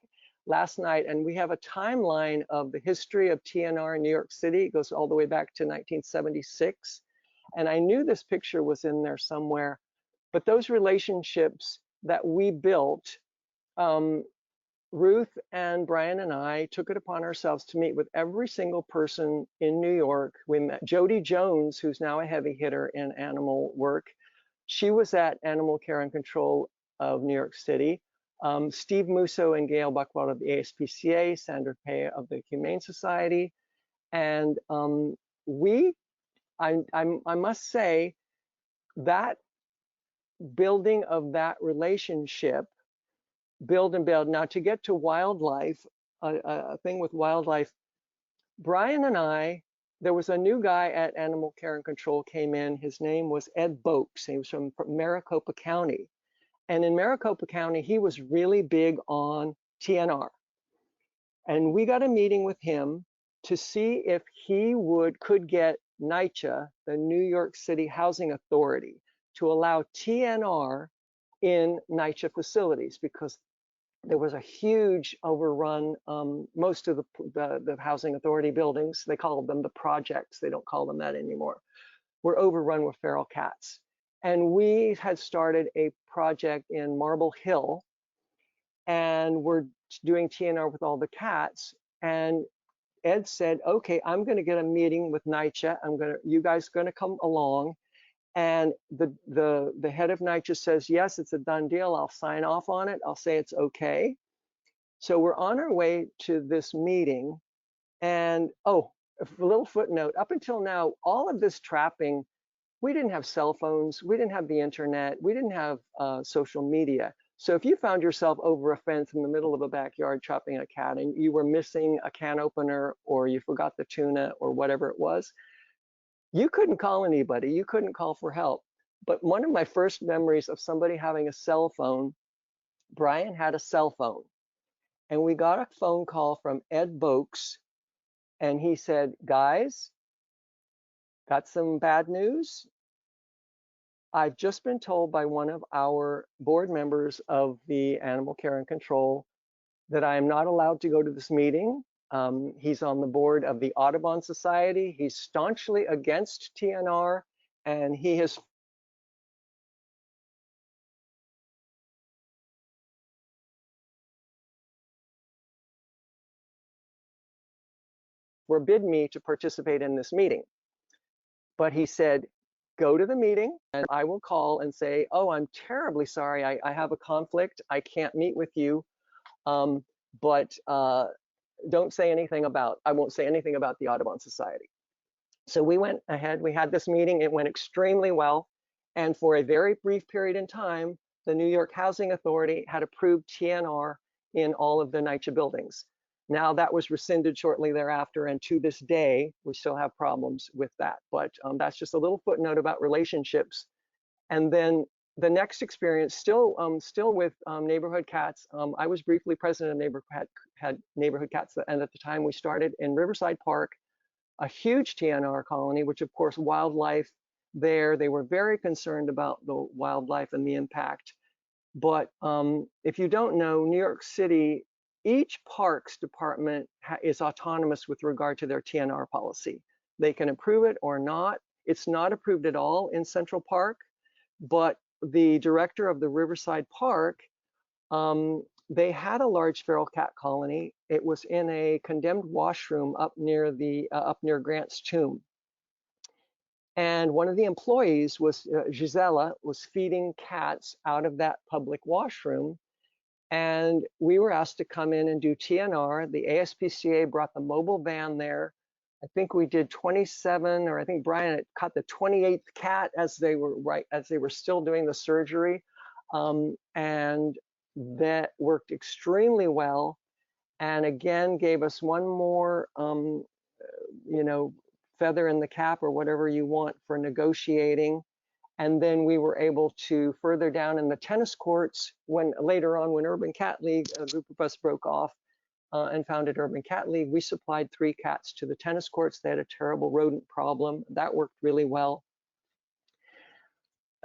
last night, and we have a timeline of the history of TNR in New York City. It goes all the way back to 1976. And I knew this picture was in there somewhere, but those relationships that we built, Ruth and Brian and I took it upon ourselves to meet with every single person in New York. We met Jody Jones, who's now a heavy hitter in animal work. She was at Animal Care and Control of New York City. Steve Musso and Gail Buckwald of the ASPCA, Sandra Pay of the Humane Society, And I must say that building of that relationship, build and build. Now to get to wildlife, a thing with wildlife, Brian and I, there was a new guy at Animal Care and Control came in. His name was Ed Boakes. He was from Maricopa County. And in Maricopa County, he was really big on TNR. And we got a meeting with him to see if he could get NYCHA, the New York City Housing Authority, to allow TNR in NYCHA facilities, because there was a huge overrun. Most of the housing authority buildings, they call them the projects, they don't call them that anymore, were overrun with feral cats. And we had started a project in Marble Hill, and we're doing TNR with all the cats. And Ed said, okay, I'm going to get a meeting with NYCHA. You guys going to come along. And the head of NYCHA says, yes, it's a done deal. I'll sign off on it. I'll say it's okay. So we're on our way to this meeting. And oh, a little footnote, up until now, all of this trapping, we didn't have cell phones, we didn't have the internet, we didn't have social media. So if you found yourself over a fence in the middle of a backyard trapping a cat and you were missing a can opener, or you forgot the tuna or whatever it was, you couldn't call anybody, you couldn't call for help. But one of my first memories of somebody having a cell phone, Brian had a cell phone. And we got a phone call from Ed Boakes, and he said, guys, got some bad news. I've just been told by one of our board members of the Animal Care and Control that I am not allowed to go to this meeting. He's on the board of the Audubon Society. He's staunchly against TNR, and he has forbid me to participate in this meeting. But he said, go to the meeting and I will call and say, oh, I'm terribly sorry. I have a conflict. I can't meet with you. But don't say anything about, I won't say anything about the Audubon Society. So we went ahead, we had this meeting, it went extremely well. And for a very brief period in time, the New York Housing Authority had approved TNR in all of the NYCHA buildings. Now that was rescinded shortly thereafter, and to this day, we still have problems with that. But that's just a little footnote about relationships. And then the next experience, still with neighborhood cats. I was briefly president of neighborhood cats, and at the time we started in Riverside Park, a huge TNR colony, which of course wildlife there, they were very concerned about the wildlife and the impact. But if you don't know, New York City, each parks department is autonomous with regard to their TNR policy. They can approve it or not. It's not approved at all in Central Park, but the director of the Riverside Park, they had a large feral cat colony. It was in a condemned washroom up near Grant's tomb. And one of the employees was Gisela, was feeding cats out of that public washroom. And we were asked to come in and do TNR. The ASPCA brought the mobile van there. I think we did 27, or I think Brian had caught the 28th cat as they were still doing the surgery. And that worked extremely well. And again, gave us one more, feather in the cap, or whatever you want, for negotiating. And then we were able to further down in the tennis courts, later on when Urban Cat League, a group of us broke off and founded Urban Cat League, we supplied 3 cats to the tennis courts. They had a terrible rodent problem. That worked really well.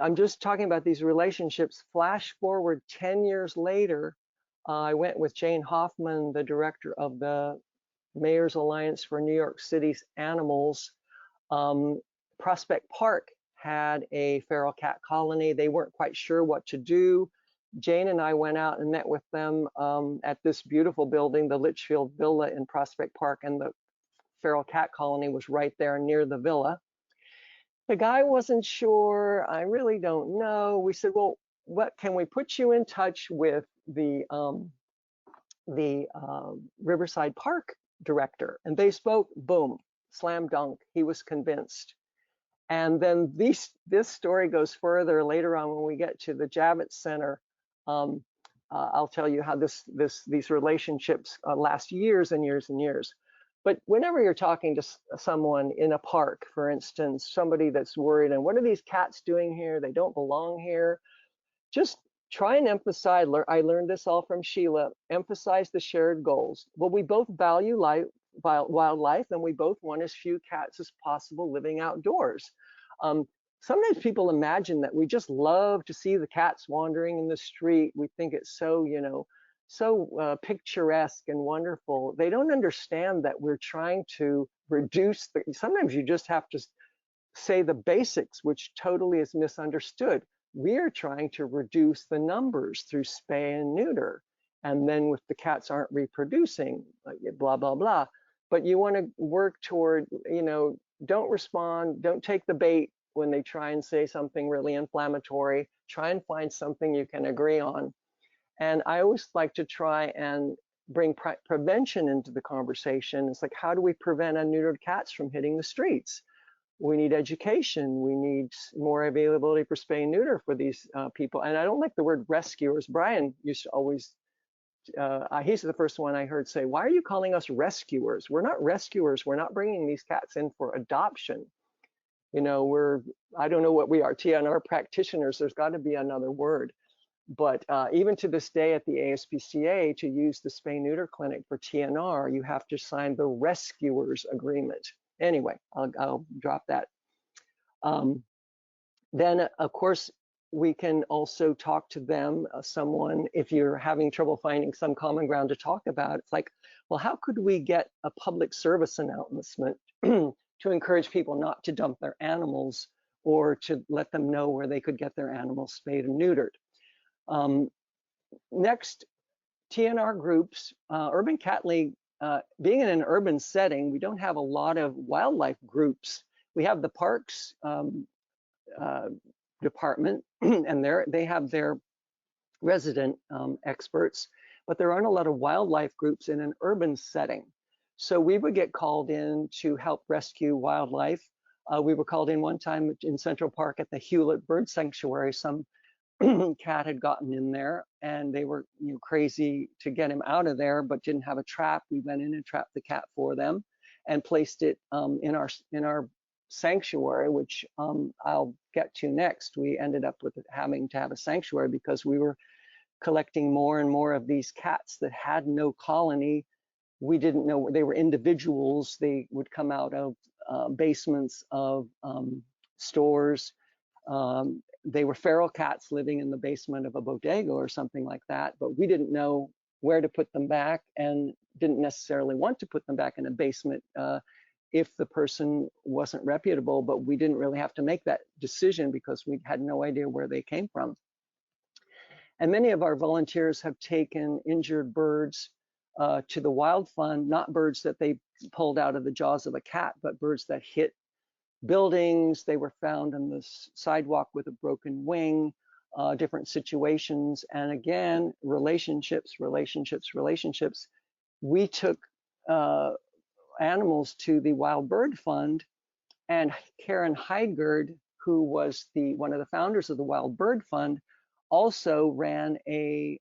I'm just talking about these relationships. Flash forward 10 years later, I went with Jane Hoffman, the director of the Mayor's Alliance for New York City's Animals. Prospect Park had a feral cat colony. They weren't quite sure what to do. Jane and I went out and met with them at this beautiful building, the Litchfield Villa in Prospect Park, and the feral cat colony was right there near the villa. The guy wasn't sure. I really don't know. We said, well, what can we put you in touch with the Riverside Park director? And they spoke, boom. slam dunk. He was convinced. And then this story goes further later on when we get to the Javits Center. I'll tell you how these relationships last years and years and years. But whenever you're talking to someone in a park, for instance, somebody that's worried, and what are these cats doing here? They don't belong here. Just try and emphasize, I learned this all from Sheila, emphasize the shared goals. Well, we both value wildlife, and we both want as few cats as possible living outdoors. Sometimes people imagine that we just love to see the cats wandering in the street. We think it's so, so picturesque and wonderful. They don't understand that we're trying to reduce sometimes you just have to say the basics, which totally is misunderstood. We are trying to reduce the numbers through spay and neuter. And then if the cats aren't reproducing, blah, blah, blah. But you want to work toward, don't respond, don't take the bait when they try and say something really inflammatory. Try and find something you can agree on. And I always like to try and bring prevention into the conversation. It's like, how do we prevent unneutered cats from hitting the streets? We need education. We need more availability for spay and neuter for these people. And I don't like the word rescuers. Brian used to always, he's the first one I heard say, why are you calling us rescuers? We're not rescuers. We're not bringing these cats in for adoption. I don't know what we are, TNR practitioners. There's got to be another word. But even to this day at the ASPCA, to use the spay neuter clinic for TNR, you have to sign the rescuers agreement. Anyway, I'll drop that. Then, of course, we can also talk to them, someone, if you're having trouble finding some common ground to talk about, it's like, well, how could we get a public service announcement to encourage people not to dump their animals or to let them know where they could get their animals spayed and neutered? Next, TNR groups, Urban Cat League, being in an urban setting, we don't have a lot of wildlife groups. We have the parks department, and they have their resident experts, but there aren't a lot of wildlife groups in an urban setting. So we would get called in to help rescue wildlife. We were called in one time in Central Park at the Hewlett Bird Sanctuary. Some cat had gotten in there, and they were crazy to get him out of there, but didn't have a trap. We went in and trapped the cat for them and placed it in our sanctuary, which I'll get to next. We ended up with having to have a sanctuary because we were collecting more and more of these cats that had no colony. We didn't know they were individuals. They would come out of basements of stores. They were feral cats living in the basement of a bodega or something like that, but we didn't know where to put them back and didn't necessarily want to put them back in a basement if the person wasn't reputable, but we didn't really have to make that decision because we had no idea where they came from. And many of our volunteers have taken injured birds to the Wild Fund, not birds that they pulled out of the jaws of a cat, but birds that hit buildings. They were found on the sidewalk with a broken wing, different situations. And again, relationships. We took animals to the Wild Bird Fund, and Karen Heidgard, who was one of the founders of the Wild Bird Fund, also ran a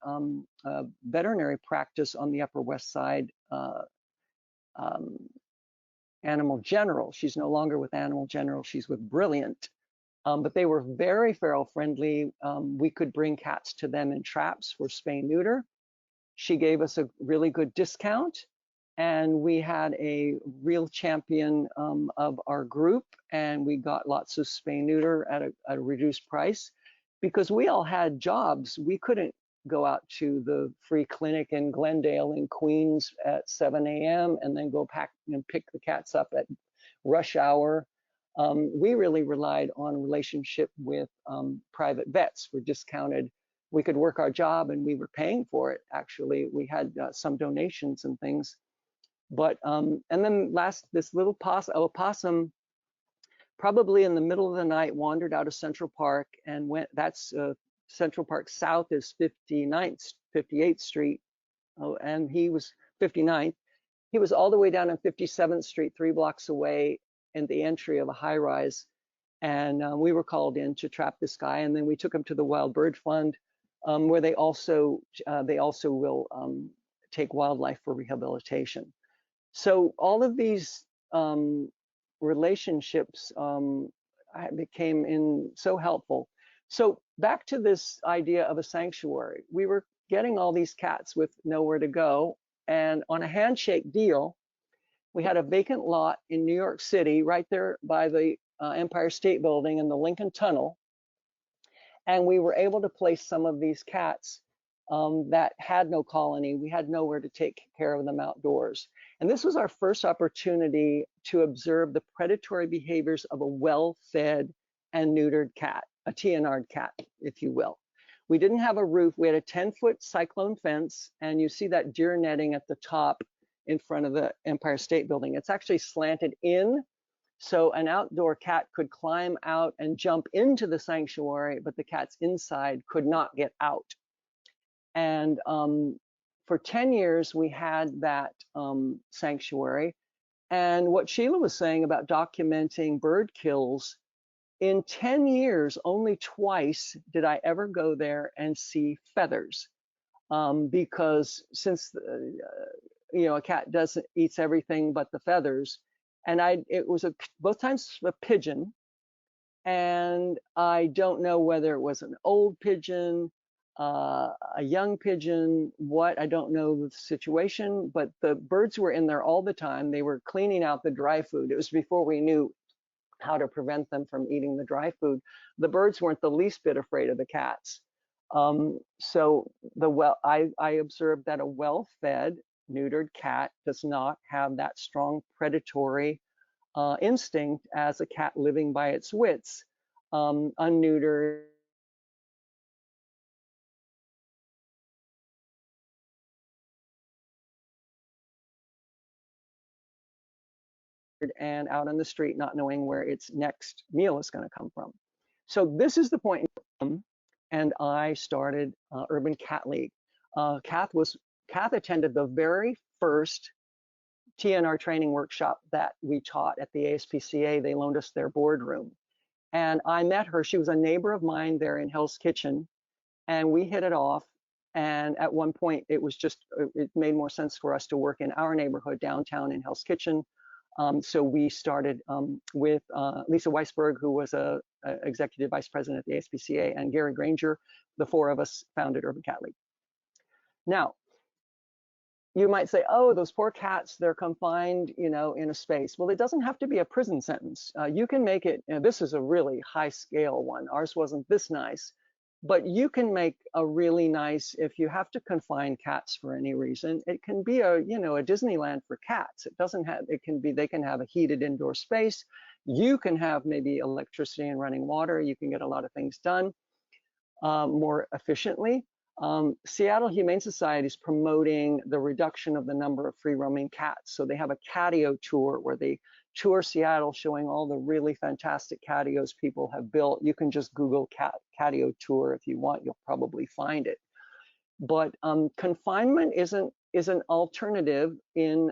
veterinary practice on the Upper West Side, Animal General. She's no longer with Animal General, she's with Brilliant. But they were very feral friendly. We could bring cats to them in traps for spay neuter. She gave us a really good discount, and we had a real champion of our group, and we got lots of spay neuter at a reduced price because we all had jobs. We couldn't go out to the free clinic in Glendale and Queens at 7 a.m. and then go pack and pick the cats up at rush hour. We really relied on relationship with private vets for discounted. We could work our job and we were paying for it. Actually, we had some donations and things. But and then this little opossum, probably in the middle of the night, wandered out of Central Park and went. That's Central Park South is 58th Street, and he was 59th. He was all the way down on 57th Street, 3 blocks away in the entry of a high rise. And we were called in to trap this guy. And then we took him to the Wild Bird Fund, where they also will take wildlife for rehabilitation. So all of these relationships became so helpful. So back to this idea of a sanctuary. We were getting all these cats with nowhere to go. And on a handshake deal, we had a vacant lot in New York City, right there by the Empire State Building and the Lincoln Tunnel. And we were able to place some of these cats that had no colony. We had nowhere to take care of them outdoors. And this was our first opportunity to observe the predatory behaviors of a well-fed and neutered cat, a TNR cat, if you will. We didn't have a roof. We had a 10-foot cyclone fence, and you see that deer netting at the top in front of the Empire State Building. It's actually slanted in, so an outdoor cat could climb out and jump into the sanctuary, but the cats inside could not get out. And for 10 years, we had that sanctuary. And what Sheila was saying about documenting bird kills, in 10 years, only twice did I ever go there and see feathers. Because since a cat eats everything but the feathers, and it was both times a pigeon, and I don't know whether it was an old pigeon, a young pigeon, I don't know the situation, but the birds were in there all the time. They were cleaning out the dry food. It was before we knew how to prevent them from eating the dry food. The birds weren't the least bit afraid of the cats. So I observed that a well-fed, neutered cat does not have that strong predatory instinct as a cat living by its wits, unneutered. And out on the street, not knowing where its next meal is going to come from. So this is the point, and I started Urban Cat League. Kath attended the very first TNR training workshop that we taught at the ASPCA. They loaned us their boardroom, and I met her. She was a neighbor of mine there in Hell's Kitchen, and we hit it off. And at one point, it made more sense for us to work in our neighborhood downtown in Hell's Kitchen. So we started with Lisa Weisberg, who was a executive vice president at the ASPCA, and Gary Granger. The four of us founded Urban Cat League. Now, you might say, oh, those poor cats, they're confined, in a space. Well, it doesn't have to be a prison sentence. You can make it, this is a really high scale one. Ours wasn't this nice, but you can make a really nice, if you have to confine cats for any reason, it can be a Disneyland for cats. They can have a heated indoor space. You can have maybe electricity and running water. You can get a lot of things done more efficiently. Seattle Humane Society is promoting the reduction of the number of free roaming cats. So they have a catio tour where they tour Seattle, showing all the really fantastic catios people have built. You can just Google catio tour if you want, you'll probably find it. But confinement is an alternative in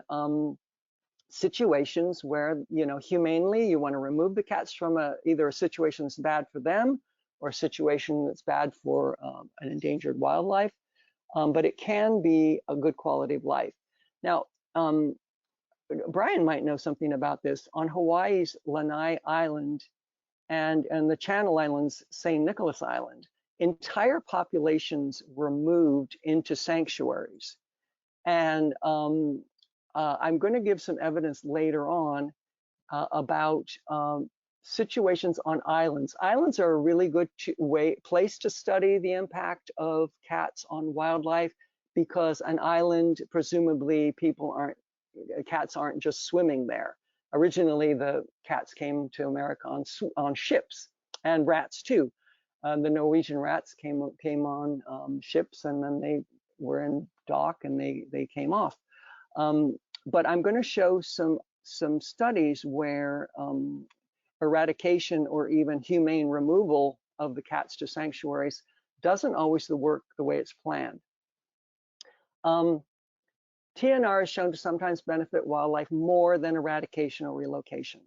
situations where, humanely, you want to remove the cats from either a situation that's bad for them or a situation that's bad for an endangered wildlife. But it can be a good quality of life. Now, Brian might know something about this. On Hawaii's Lanai Island and the Channel Islands, St. Nicholas Island, entire populations were moved into sanctuaries. And I'm going to give some evidence later on about situations on islands. Islands are a really good place to study the impact of cats on wildlife, because an island, presumably cats aren't just swimming there. Originally, the cats came to America on ships, and rats too. The Norwegian rats came on ships, and then they were in dock and they came off. But I'm going to show some studies where eradication or even humane removal of the cats to sanctuaries doesn't always work the way it's planned. TNR is shown to sometimes benefit wildlife more than eradication or relocation.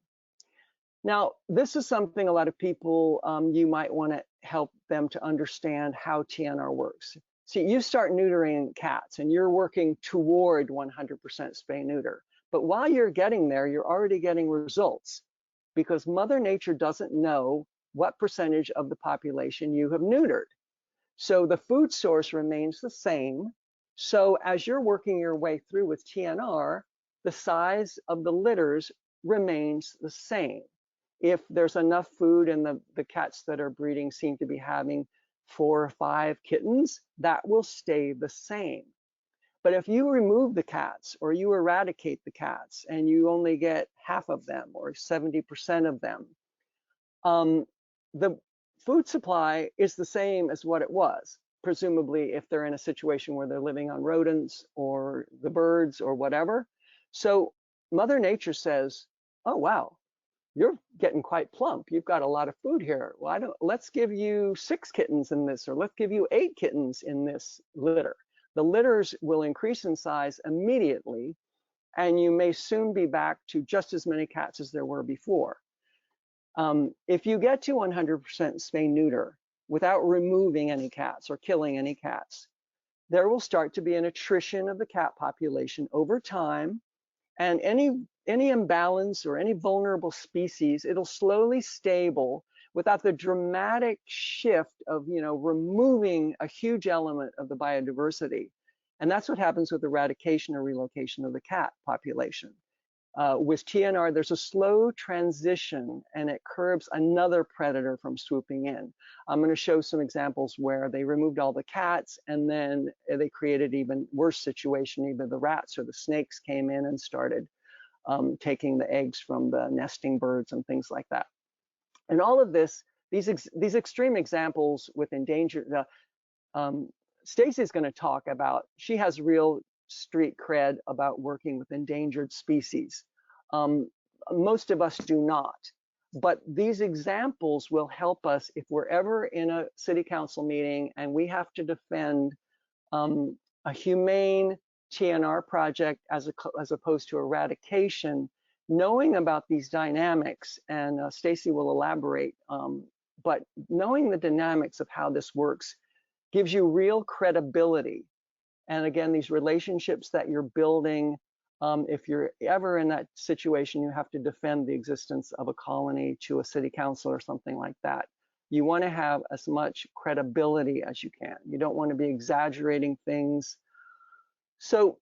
Now, this is something a lot of people, you might want to help them to understand how TNR works. See, you start neutering cats and you're working toward 100% spay neuter. But while you're getting there, you're already getting results because Mother Nature doesn't know what percentage of the population you have neutered. So the food source remains the same. So as you're working your way through with TNR, the size of the litters remains the same. If there's enough food and the cats that are breeding seem to be having 4 or 5 kittens, that will stay the same. But if you remove the cats or you eradicate the cats and you only get half of them or 70% of them, the food supply is the same as what it was, presumably if they're in a situation where they're living on rodents or the birds or whatever. So Mother Nature says, oh, wow, you're getting quite plump. You've got a lot of food here. Well, let's give you 6 kittens in this, or let's give you 8 kittens in this litter. The litters will increase in size immediately, and you may soon be back to just as many cats as there were before. If you get to 100% spay neuter without removing any cats or killing any cats, there will start to be an attrition of the cat population over time, and any imbalance or any vulnerable species, it'll slowly stable without the dramatic shift of, removing a huge element of the biodiversity. And that's what happens with eradication or relocation of the cat population. With TNR, there's a slow transition and it curbs another predator from swooping in. I'm going to show some examples where they removed all the cats and then they created even worse situation. Either the rats or the snakes came in and started taking the eggs from the nesting birds and things like that. And all of this, these extreme examples with endangered, Stacy's going to talk about, she has real street cred about working with endangered species. Most of us do not, but these examples will help us if we're ever in a city council meeting and we have to defend a humane TNR project as opposed to eradication. Knowing about these dynamics, and Stacy will elaborate, but knowing the dynamics of how this works gives you real credibility. And again, these relationships that you're building, if you're ever in that situation, you have to defend the existence of a colony to a city council or something like that. You want to have as much credibility as you can. You don't want to be exaggerating things. So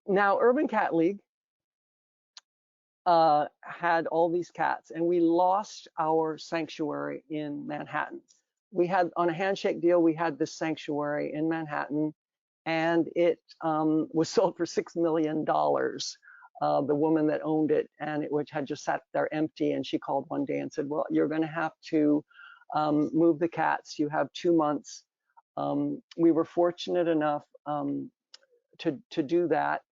now Urban Cat League had all these cats, and we lost our sanctuary in Manhattan. We had, on a handshake deal, we had this sanctuary in Manhattan, and it was sold for $6 million. The woman that owned it, and which had just sat there empty, and she called one day and said, well, you're going to have to move the cats. You have 2 months. We were fortunate enough to do that.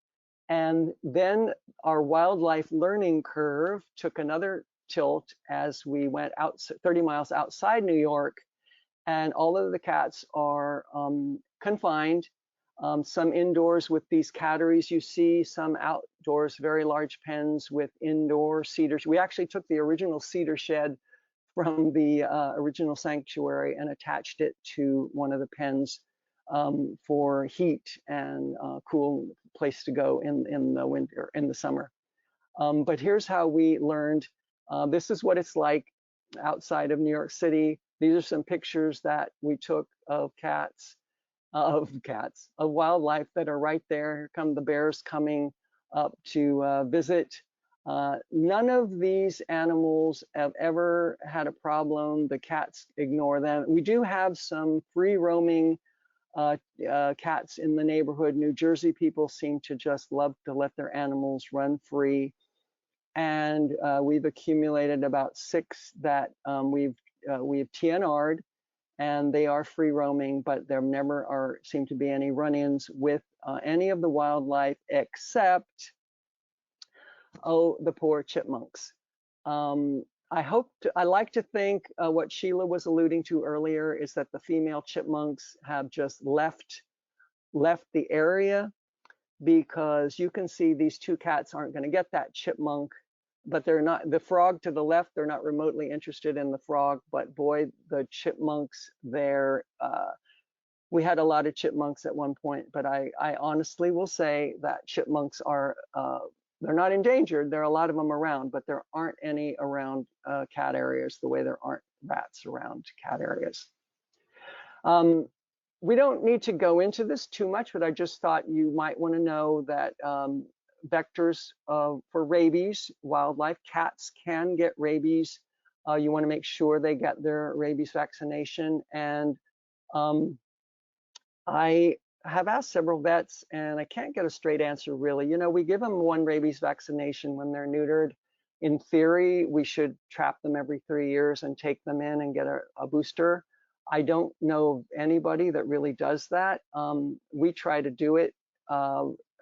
And then our wildlife learning curve took another tilt as we went out 30 miles outside New York, and all of the cats are confined, some indoors with these catteries you see, some outdoors, very large pens with indoor cedars. We actually took the original cedar shed from the original sanctuary and attached it to one of the pens for heat and cool place to go in the winter, in the summer. But here's how we learned. This is what it's like outside of New York City. These are some pictures that we took of cats, of wildlife that are right there. Here come the bears coming up to visit. None of these animals have ever had a problem. The cats ignore them. We do have some free roaming cats in the neighborhood. New Jersey people seem to just love to let their animals run free. And we've accumulated about 6 that we've TNR'd, and they are free roaming, but there never seem to be any run-ins with any of the wildlife except, oh, the poor chipmunks. I like to think what Sheila was alluding to earlier is that the female chipmunks have just left the area. because you can see these two cats aren't going to get that chipmunk, but they're not, the frog to the left, they're not remotely interested in the frog, but boy, the chipmunks there, we had a lot of chipmunks at one point, but I honestly will say that chipmunks are, they're not endangered. There are a lot of them around, but there aren't any around cat areas the way there aren't rats around cat areas. We don't need to go into this too much, but I just thought you might want to know that vectors for rabies, wildlife, cats can get rabies. You want to make sure they get their rabies vaccination. And I have asked several vets, and I can't get a straight answer really. You know, we give them one rabies vaccination when they're neutered. In theory, we should trap them every 3 years and take them in and get a booster. I don't know of anybody that really does that. We try to do it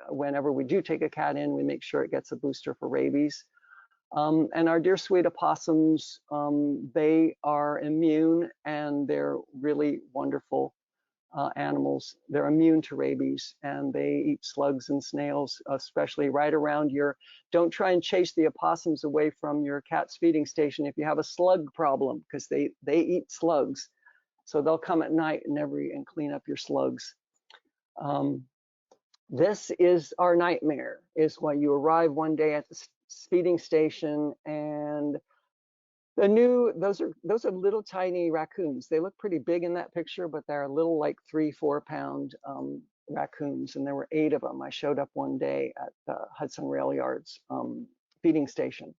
whenever we do take a cat in. We make sure it gets a booster for rabies. And our dear sweet opossums, they are immune, and they're really wonderful animals. They're immune to rabies, and they eat slugs and snails, especially right around your, don't try and chase the opossums away from your cat's feeding station if you have a slug problem, because they eat slugs. So they'll come at night and clean up your slugs. This is our nightmare, is when you arrive one day at the feeding station, and those are little tiny raccoons. They look pretty big in that picture, but they're little, like 3-4 pound raccoons, and there were 8 of them. I showed up one day at the Hudson Rail Yards feeding station,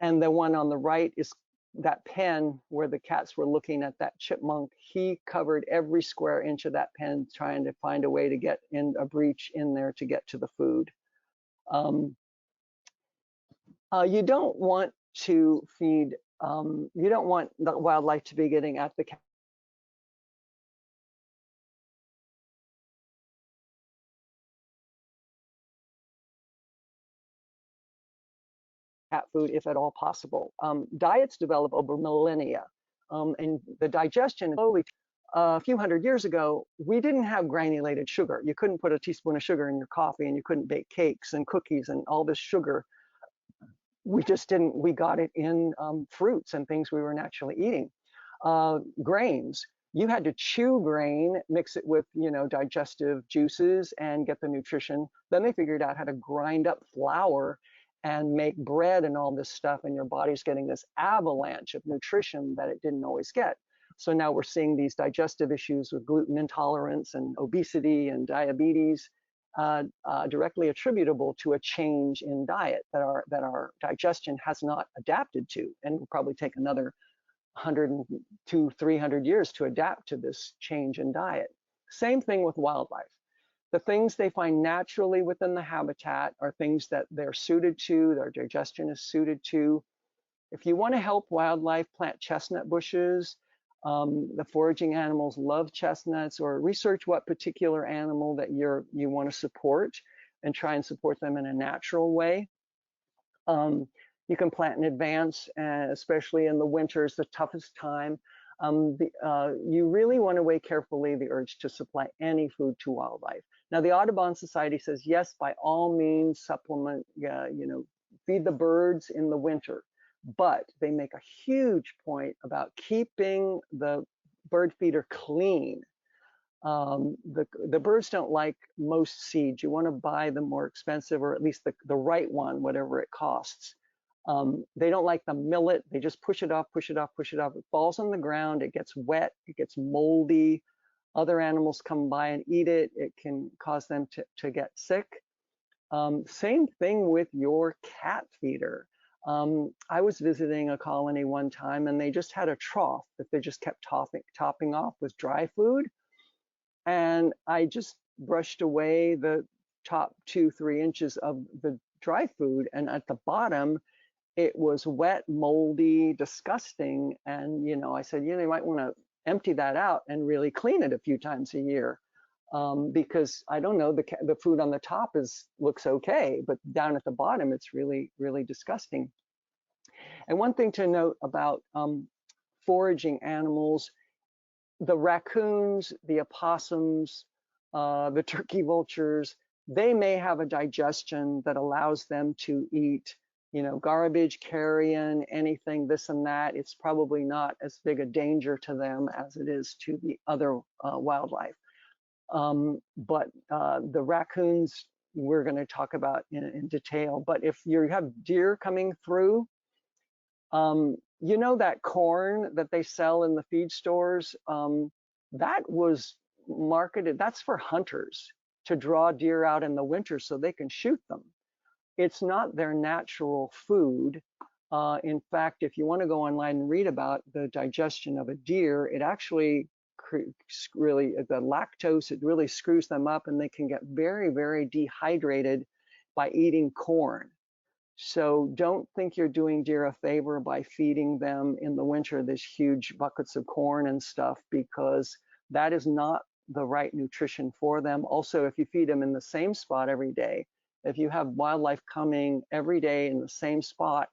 and the one on the right is that pen where the cats were looking at that chipmunk. He covered every square inch of that pen trying to find a way to get in a breach in there to get to the food. You don't want to feed, you don't want the wildlife to be getting at the cat food if at all possible. Diets develop over millennia, and the digestion slowly. A few hundred years ago, we didn't have granulated sugar. You couldn't put a teaspoon of sugar in your coffee, and you couldn't bake cakes and cookies and all this sugar. We just didn't, we got it in fruits and things we were naturally eating. Grains, you had to chew grain, mix it with, you know, digestive juices and get the nutrition. Then they figured out how to grind up flour and make bread and all this stuff, and your body's getting this avalanche of nutrition that it didn't always get. So now we're seeing these digestive issues with gluten intolerance and obesity and diabetes, directly attributable to a change in diet that our digestion has not adapted to, and will probably take another 100-300 years to adapt to this change in diet. Same thing with wildlife. The things they find naturally within the habitat are things that they're suited to, their digestion is suited to. If you want to help wildlife, plant chestnut bushes. The foraging animals love chestnuts, or research what particular animal that you want to support and try and support them in a natural way. You can plant in advance, especially in the winter is the toughest time. You really want to weigh carefully the urge to supply any food to wildlife. Now, the Audubon Society says, yes, by all means, supplement, you know, feed the birds in the winter. But they make a huge point about keeping the bird feeder clean. The birds don't like most seeds. You want to buy the more expensive, or at least the right one, whatever it costs. They don't like the millet. They just push it off, push it off, push it off. It falls on the ground. It gets wet. It gets moldy. Other animals come by and eat it. It can cause them to get sick. Same thing with your cat feeder. I was visiting a colony one time, and they just had a trough that they just kept topping off with dry food. And I just brushed away the top 2-3 inches of the dry food. And at the bottom, it was wet, moldy, disgusting. And, you know, I said, you know, you might want to empty that out and really clean it a few times a year. Because I don't know, the food on the top looks okay, but down at the bottom, it's really, really disgusting. And one thing to note about foraging animals, the raccoons, the opossums, the turkey vultures, they may have a digestion that allows them to eat, you know, garbage, carrion, anything, this and that. It's probably not as big a danger to them as it is to the other wildlife. But the raccoons, we're going to talk about in detail. But if you have deer coming through, you know that corn that they sell in the feed stores, that was marketed, that's for hunters to draw deer out in the winter so they can shoot them. It's not their natural food. In fact, if you want to go online and read about the digestion of a deer, it actually really, the lactose, it really screws them up and they can get very, very dehydrated by eating corn. So don't think you're doing deer a favor by feeding them in the winter these huge buckets of corn and stuff, because that is not the right nutrition for them. Also, if you feed them in the same spot every day, if you have wildlife coming every day in the same spot,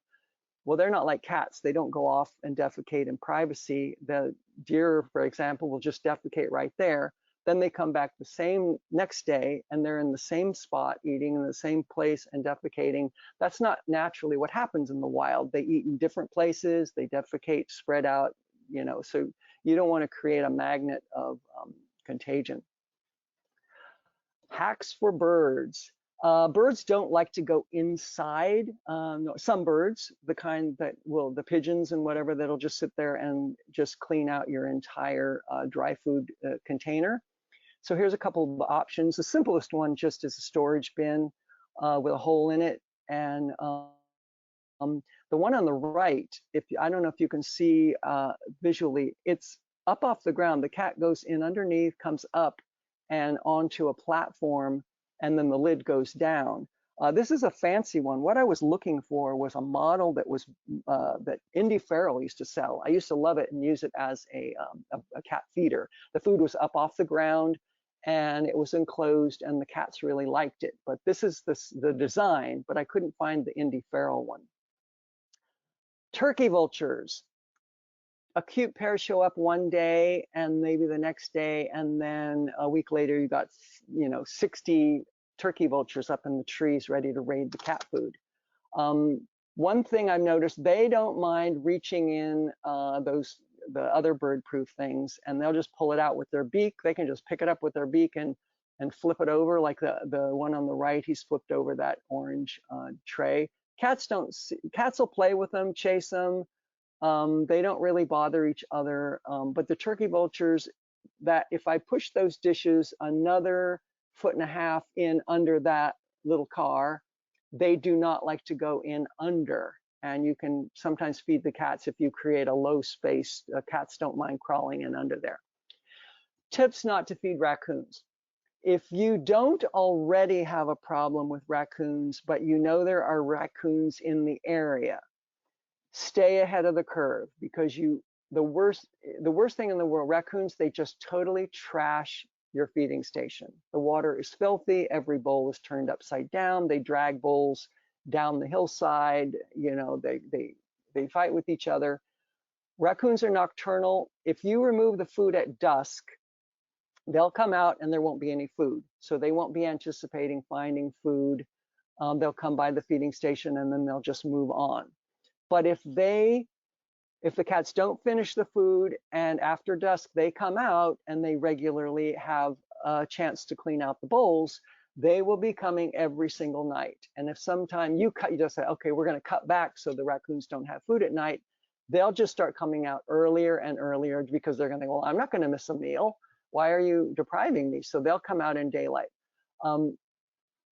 well, they're not like cats. They don't go off and defecate in privacy. The deer, for example, will just defecate right there. Then they come back the same next day and they're in the same spot, eating in the same place and defecating. That's not naturally what happens in the wild. They eat in different places, they defecate spread out, you know, so you don't want to create a magnet of contagion. Hacks for birds. Birds don't like to go inside. Some birds, the kind that will, the pigeons and whatever, that'll just sit there and just clean out your entire dry food container. So here's a couple of options. The simplest one just is a storage bin with a hole in it. And the one on the right, I don't know if you can see visually, it's up off the ground. The cat goes in underneath, comes up and onto a platform, and then the lid goes down. This is a fancy one. What I was looking for was a model that was that Indy Farrell used to sell. I used to love it and use it as a cat feeder. The food was up off the ground and it was enclosed, and the cats really liked it. But this is the design, but I couldn't find the Indy Farrell one. Turkey vultures. A cute pair show up one day and maybe the next day, and then a week later you got, you know, 60 turkey vultures up in the trees ready to raid the cat food. One thing I've noticed, they don't mind reaching in the other bird-proof things, and they'll just pull it out with their beak. They can just pick it up with their beak and flip it over, like the one on the right. He's flipped over that orange tray. Cats will play with them, chase them. They don't really bother each other, but the turkey vultures, that if I push those dishes another 1.5 feet in under that little car, they do not like to go in under. And you can sometimes feed the cats if you create a low space. Cats don't mind crawling in under there. Tips not to feed raccoons. If you don't already have a problem with raccoons, but you know there are raccoons in the area, stay ahead of the curve, because the worst thing in the world, raccoons, they just totally trash your feeding station. The water is filthy, every bowl is turned upside down, they drag bowls down the hillside, you know, they fight with each other. Raccoons are nocturnal. If you remove the food at dusk, they'll come out and there won't be any food. So they won't be anticipating finding food. They'll come by the feeding station and then they'll just move on. But if the cats don't finish the food and after dusk they come out and they regularly have a chance to clean out the bowls, they will be coming every single night. And if sometime you just say, okay, we're going to cut back so the raccoons don't have food at night, they'll just start coming out earlier and earlier, because they're going to think, well, I'm not going to miss a meal. Why are you depriving me? So they'll come out in daylight.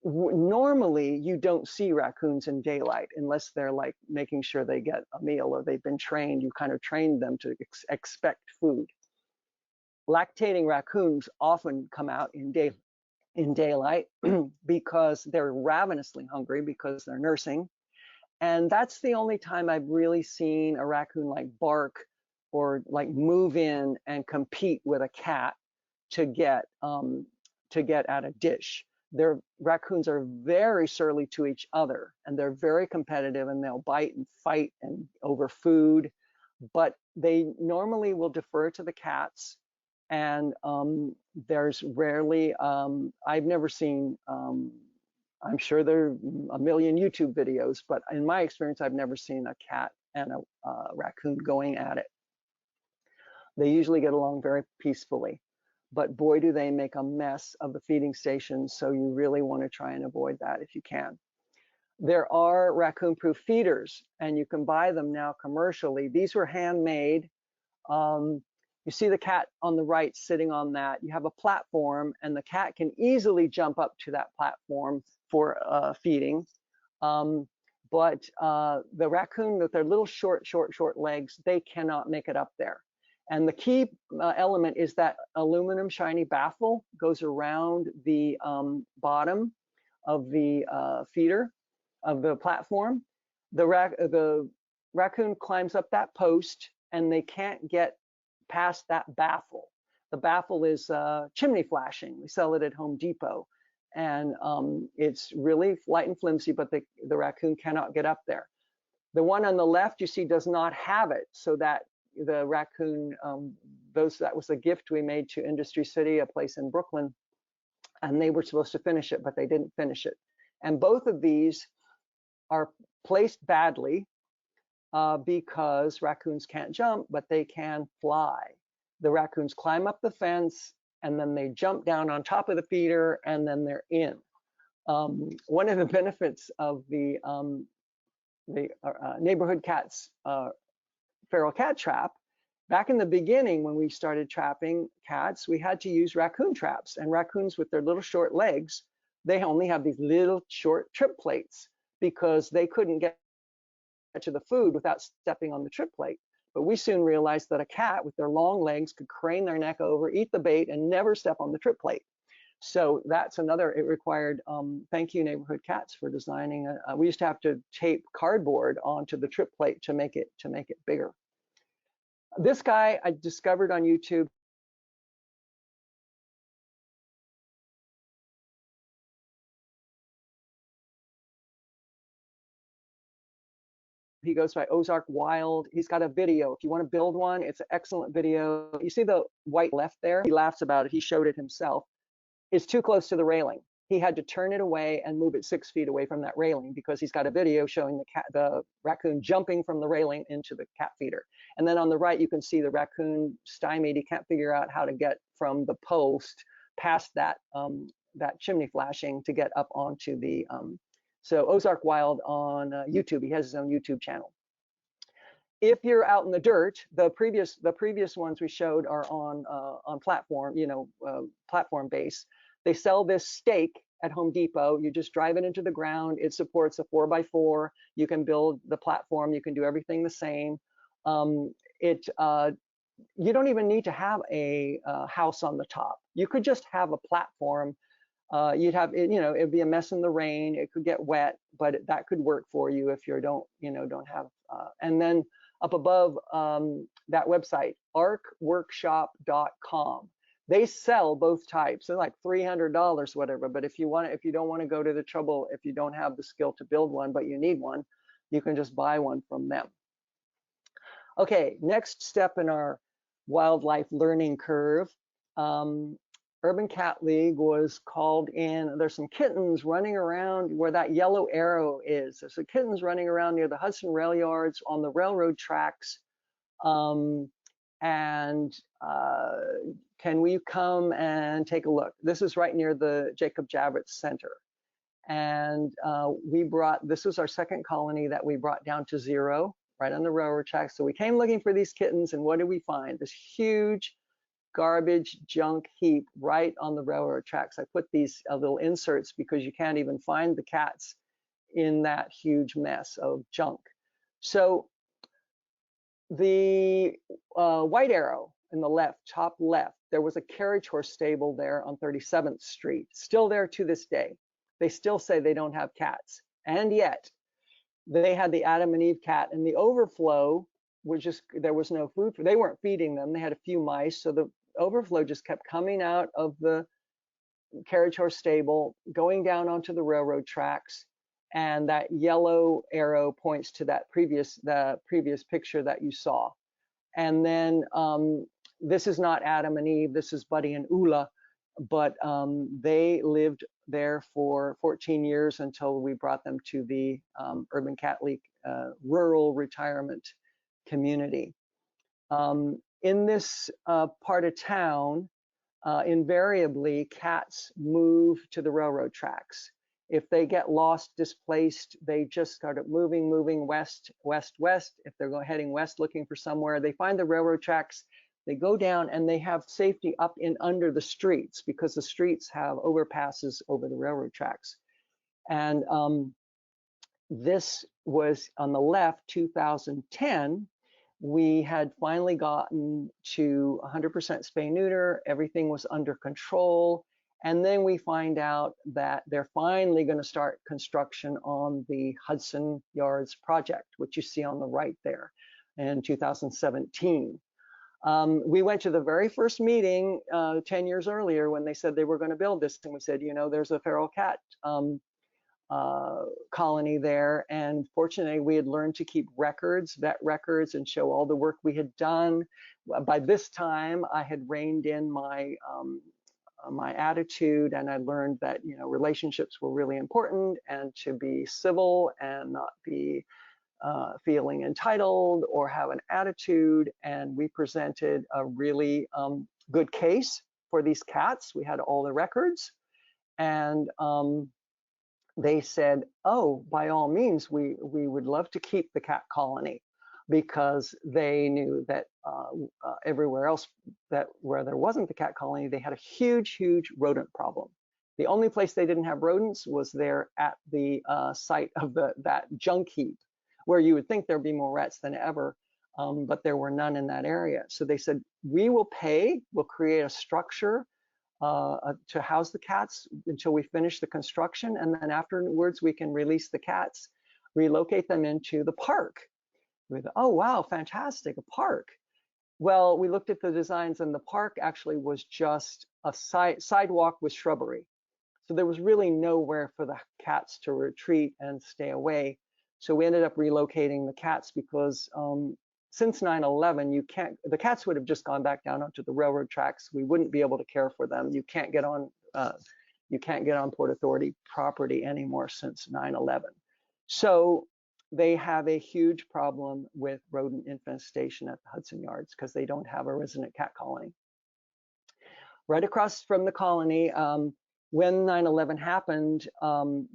Normally you don't see raccoons in daylight unless they're like making sure they get a meal or they've been trained. You kind of trained them to expect food. Lactating raccoons often come out in daylight because they're ravenously hungry because they're nursing. And that's the only time I've really seen a raccoon like bark or like move in and compete with a cat to get at a dish. Their raccoons are very surly to each other, and they're very competitive, and they'll bite and fight and over food, but they normally will defer to the cats. And there's rarely, I've never seen, I'm sure there are a million YouTube videos, but in my experience, I've never seen a cat and a raccoon going at it. They usually get along very peacefully, but boy, do they make a mess of the feeding stations. So you really want to try and avoid that if you can. There are raccoon-proof feeders, and you can buy them now commercially. These were handmade. You see the cat on the right sitting on that. You have a platform, and the cat can easily jump up to that platform for feeding. But the raccoon with their little short legs, they cannot make it up there. And the key element is that aluminum shiny baffle goes around the bottom of the feeder of the platform. The raccoon climbs up that post, and they can't get past that baffle. The baffle is chimney flashing. We sell it at Home Depot, and it's really light and flimsy, but the raccoon cannot get up there. The one on the left you see does not have it, so that the raccoon, that was a gift we made to Industry City, a place in Brooklyn, and they were supposed to finish it, but they didn't finish it. And both of these are placed badly because raccoons can't jump, but they can fly. The raccoons climb up the fence, and then they jump down on top of the feeder, and then they're in. One of the benefits of the neighborhood cats feral cat trap, back in the beginning when we started trapping cats, we had to use raccoon traps, and raccoons with their little short legs, they only have these little short trip plates because they couldn't get to the food without stepping on the trip plate. But we soon realized that a cat with their long legs could crane their neck over, eat the bait, and never step on the trip plate. So that's another, it required, thank you Neighborhood Cats for designing, we used to have to tape cardboard onto the trip plate to make it bigger. This guy I discovered on YouTube. He goes by Ozark Wild. He's got a video. If you want to build one, it's an excellent video. You see the white left there? He laughs about it. He showed it himself. It's too close to the railing. He had to turn it away and move it 6 feet away from that railing because he's got a video showing the raccoon jumping from the railing into the cat feeder. And then on the right, you can see the raccoon stymied. He can't figure out how to get from the post past that that chimney flashing to get up onto the so Ozark Wild on YouTube. He has his own YouTube channel. If you're out in the dirt, the previous ones we showed are on platform, platform base. They sell this stake at Home Depot. You just drive it into the ground. It supports a 4x4. You can build the platform. You can do everything the same. You don't even need to have a house on the top. You could just have a platform. You'd have, it'd be a mess in the rain. It could get wet, but that could work for you if you don't have. And then up above that website, arcworkshop.com. They sell both types. They're like $300, whatever. But if you don't want to go to the trouble, if you don't have the skill to build one, but you need one, you can just buy one from them. Okay, next step in our wildlife learning curve. Urban Cat League was called in. There's some kittens running around where that yellow arrow is. There's some kittens running around near the Hudson rail yards on the railroad tracks. Can we come and take a look? This is right near the Jacob Javits Center. And this was our second colony that we brought down to 0, right on the railroad tracks. So we came looking for these kittens, and what did we find? This huge garbage junk heap right on the railroad tracks. I put these little inserts because you can't even find the cats in that huge mess of junk. So the white arrow in the top left, there was a carriage horse stable there on 37th Street, still there to this day. They still say they don't have cats, and yet they had the Adam and Eve cat, and the overflow was just, there was no food they weren't feeding them. They had a few mice, so the overflow just kept coming out of the carriage horse stable, going down onto the railroad tracks, and that yellow arrow points to the previous picture that you saw. And then this is not Adam and Eve, this is Buddy and Ula, but they lived there for 14 years until we brought them to the Urban Cat League rural retirement community. In this part of town, invariably cats move to the railroad tracks. If they get lost, displaced, they just start moving west, west, west. If they're heading west looking for somewhere, they find the railroad tracks, they go down, and they have safety up in under the streets because the streets have overpasses over the railroad tracks. And this was on the left, 2010. We had finally gotten to 100% spay-neuter. Everything was under control. And then we find out that they're finally going to start construction on the Hudson Yards project, which you see on the right there in 2017. We went to the very first meeting 10 years earlier when they said they were going to build this. And we said, you know, there's a feral cat colony there, and fortunately we had learned to keep records, vet records, and show all the work we had done. By this time I had reined in my my attitude, and I learned that, you know, relationships were really important, and to be civil and not be feeling entitled or have an attitude. And we presented a really good case for these cats. We had all the records, and they said, oh, by all means, we would love to keep the cat colony, because they knew that everywhere else where there wasn't the cat colony, they had a huge rodent problem. The only place they didn't have rodents was there at the site of that junk heap, where you would think there'd be more rats than ever, but there were none in that area. So they said, we will pay, we'll create a structure to house the cats until we finish the construction, and then afterwards we can release the cats, relocate them into the park. We thought, oh wow, fantastic, a park. Well, we looked at the designs, and the park actually was just a sidewalk with shrubbery. So there was really nowhere for the cats to retreat and stay away. So we ended up relocating the cats because since 9/11, the cats would have just gone back down onto the railroad tracks. We wouldn't be able to care for them. You can't get on Port Authority property anymore since 9/11. So they have a huge problem with rodent infestation at the Hudson Yards because they don't have a resident cat colony. Right across from the colony, when 9/11 happened,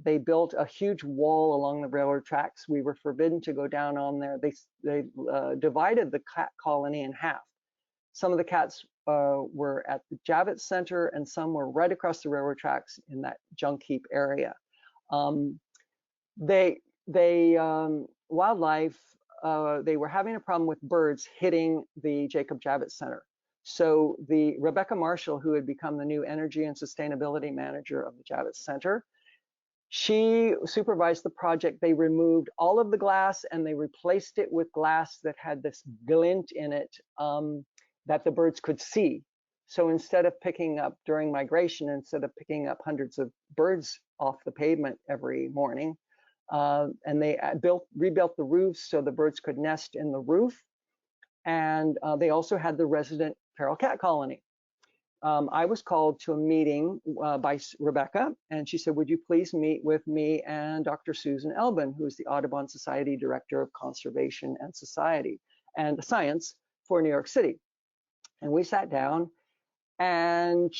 they built a huge wall along the railroad tracks. We were forbidden to go down on there. They divided the cat colony in half. Some of the cats were at the Javits Center, and some were right across the railroad tracks in that junk heap area. Wildlife, they were having a problem with birds hitting the Jacob Javits Center. So the Rebecca Marshall, who had become the new energy and sustainability manager of the Javits Center, she supervised the project. They removed all of the glass and they replaced it with glass that had this glint in it that the birds could see. So instead of picking up during migration, instead of picking up hundreds of birds off the pavement every morning, and they rebuilt the roofs so the birds could nest in the roof. And they also had the resident feral cat colony. I was called to a meeting by Rebecca, and she said, would you please meet with me and Dr. Susan Elbin, who is the Audubon Society Director of Conservation and Society and Science for New York City. And we sat down, and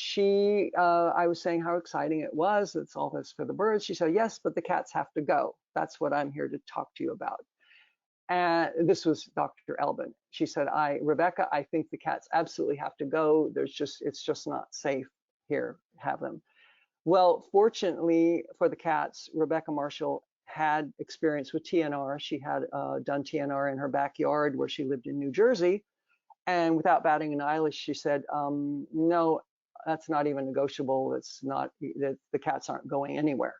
I was saying how exciting it was. It's all this for the birds. She said, yes, but the cats have to go. That's what I'm here to talk to you about. And this was Dr. Elbin. She said, Rebecca, I think the cats absolutely have to go. It's just not safe here to have them. Well, fortunately for the cats, Rebecca Marshall had experience with TNR. She had done TNR in her backyard where she lived in New Jersey. And without batting an eyelash, she said, no, that's not even negotiable. It's not, the cats aren't going anywhere.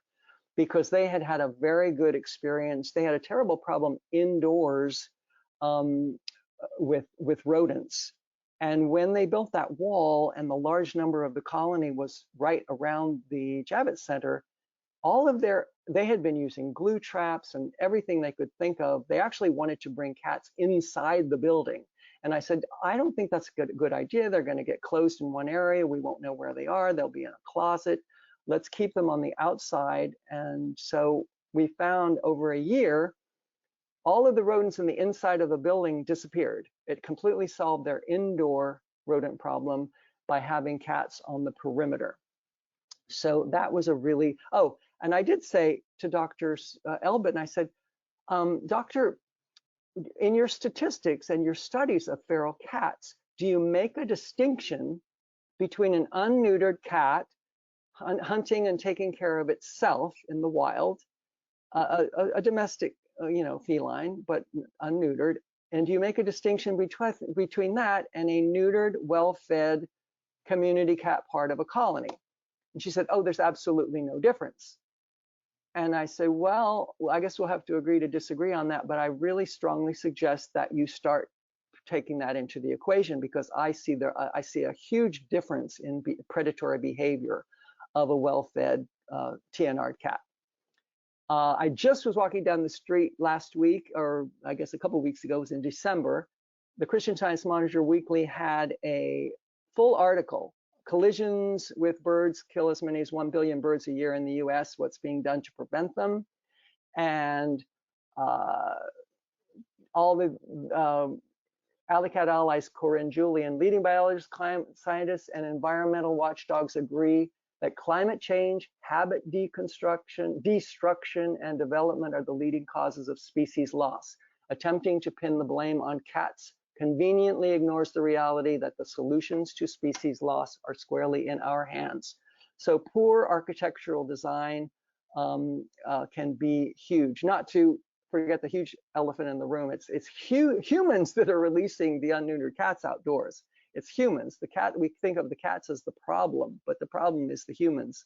Because they had had a very good experience. They had a terrible problem indoors with rodents. And when they built that wall and the large number of the colony was right around the Javits Center, they had been using glue traps and everything they could think of. They actually wanted to bring cats inside the building. And I said, I don't think that's a good idea. They're going to get closed in one area. We won't know where they are. They'll be in a closet. Let's keep them on the outside. And so we found over a year, all of the rodents in the inside of the building disappeared. It completely solved their indoor rodent problem by having cats on the perimeter. So that was a really, oh, and I did say to Dr. Elbit, and I said, Doctor, in your statistics and your studies of feral cats, do you make a distinction between an unneutered cat hunting and taking care of itself in the wild, a domestic, feline, but unneutered, and do you make a distinction between that and a neutered, well-fed community cat part of a colony? And she said, oh, there's absolutely no difference. And I said, well, I guess we'll have to agree to disagree on that, but I really strongly suggest that you start taking that into the equation, because I see a huge difference in predatory behavior of a well-fed TNR cat. I just was walking down the street last week, or I guess a couple of weeks ago, it was in December. The Christian Science Monitor Weekly had a full article, collisions with birds kill as many as 1 billion birds a year in the US, what's being done to prevent them. And all the Alley-Cat Allies, Corinne Julian, leading biologists, climate scientists, and environmental watchdogs agree that climate change, habit destruction, and development are the leading causes of species loss. Attempting to pin the blame on cats conveniently ignores the reality that the solutions to species loss are squarely in our hands. So poor architectural design can be huge. Not to forget the huge elephant in the room. It's humans that are releasing the unneutered cats outdoors. It's humans. The cat, we think of the cats as the problem, but the problem is the humans.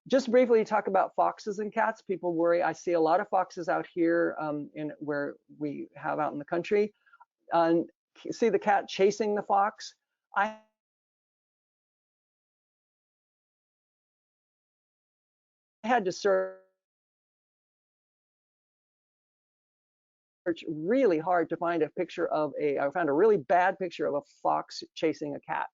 Just briefly talk about foxes and cats. People worry. I see a lot of foxes out here in where we have out in the country. See the cat chasing the fox. I had to search really hard to find a picture of I found a really bad picture of a fox chasing a cat.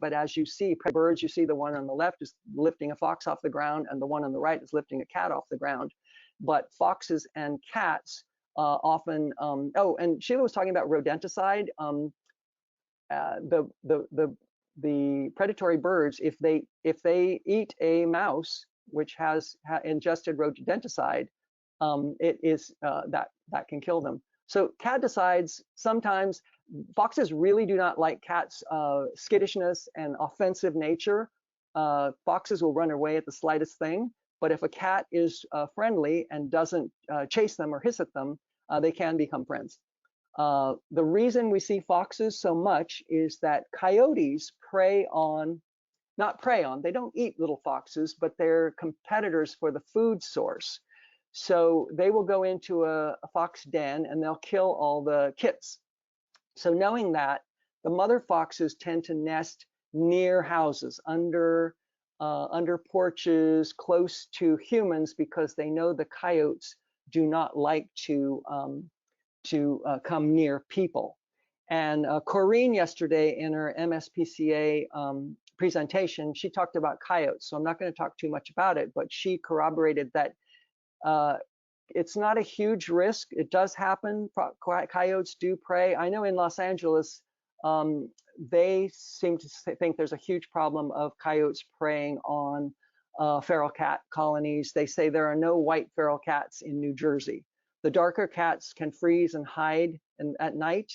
But as you see, birds, you see the one on the left is lifting a fox off the ground, and the one on the right is lifting a cat off the ground. But foxes and cats often, oh, and Sheila was talking about rodenticide. The predatory birds, if they eat a mouse which has ingested rodenticide, it is that can kill them. So caticides, sometimes foxes really do not like cats' skittishness and offensive nature. Foxes will run away at the slightest thing, but if a cat is friendly and doesn't chase them or hiss at them, they can become friends. The reason we see foxes so much is that coyotes they don't eat little foxes, but they're competitors for the food source. So they will go into a fox den and they'll kill all the kits. So knowing that, the mother foxes tend to nest near houses, under porches, close to humans, because they know the coyotes do not like to come near people. And Corinne yesterday in her MSPCA presentation, she talked about coyotes. So I'm not going to talk too much about it, but she corroborated that it's not a huge risk. It does happen. Coyotes do prey. I know in Los Angeles, they seem to think there's a huge problem of coyotes preying on feral cat colonies. They say there are no white feral cats in New Jersey. The darker cats can freeze and hide at night.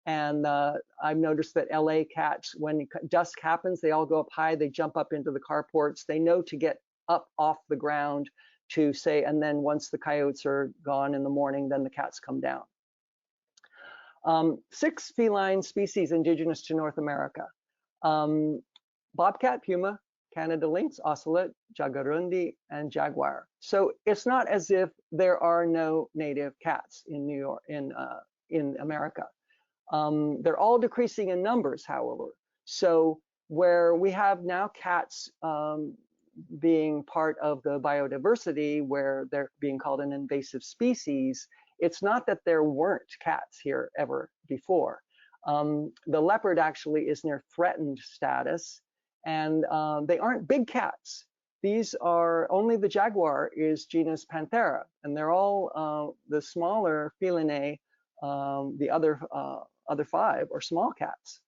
And I've noticed that LA cats, when dusk happens, they all go up high. They jump up into the carports. They know to get up off the ground to say, and then once the coyotes are gone in the morning, then the cats come down. 6 feline species indigenous to North America: bobcat, puma, Canada lynx, ocelot, jaguarundi, and jaguar. So it's not as if there are no native cats in New York, in America. They're all decreasing in numbers, however. So where we have now cats being part of the biodiversity, where they're being called an invasive species, It's not that there weren't cats here ever before. The leopard actually is near threatened status, and they aren't big cats. These are, only the jaguar is genus Panthera, and they're all the smaller felinae. The other 5 are small cats.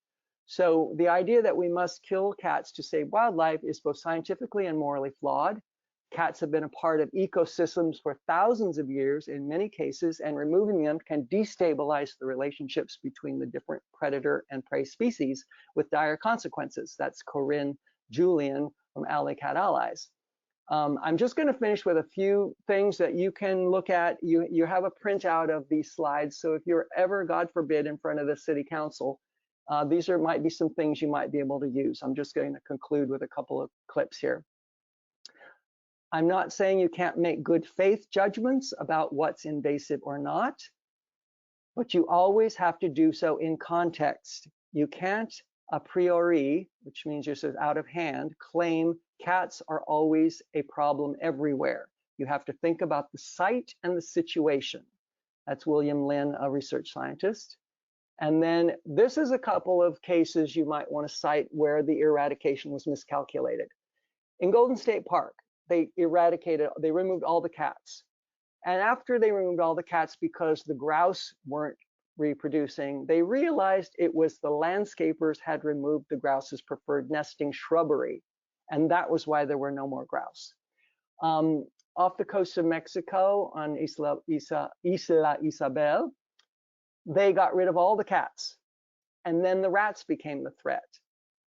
So the idea that we must kill cats to save wildlife is both scientifically and morally flawed. Cats have been a part of ecosystems for thousands of years in many cases, and removing them can destabilize the relationships between the different predator and prey species with dire consequences. That's Corinne Julian from Alley Cat Allies. I'm just going to finish with a few things that you can look at. You have a printout of these slides, so if you're ever, God forbid, in front of the city council, these might be some things you might be able to use. I'm just going to conclude with a couple of clips here. I'm not saying you can't make good faith judgments about what's invasive or not, but you always have to do so in context. You can't a priori, which means you're sort of out of hand, claim cats are always a problem everywhere. You have to think about the site and the situation. That's William Lynn, a research scientist. And then this is a couple of cases you might want to cite where the eradication was miscalculated. In Golden State Park, they removed all the cats. And after they removed all the cats because the grouse weren't reproducing, they realized it was the landscapers had removed the grouse's preferred nesting shrubbery. And that was why there were no more grouse. Off the coast of Mexico on Isla Isabel, they got rid of all the cats. And then the rats became the threat.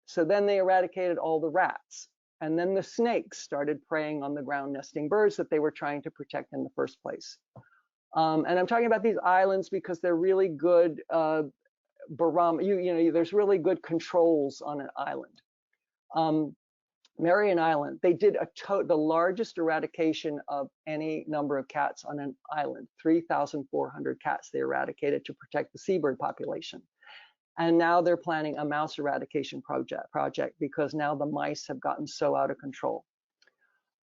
So then they eradicated all the rats. And then the snakes started preying on the ground nesting birds that they were trying to protect in the first place. And I'm talking about these islands because they're really good there's really good controls on an island. Marion Island, they did the largest eradication of any number of cats on an island. 3,400 cats they eradicated to protect the seabird population. And now they're planning a mouse eradication project because now the mice have gotten so out of control.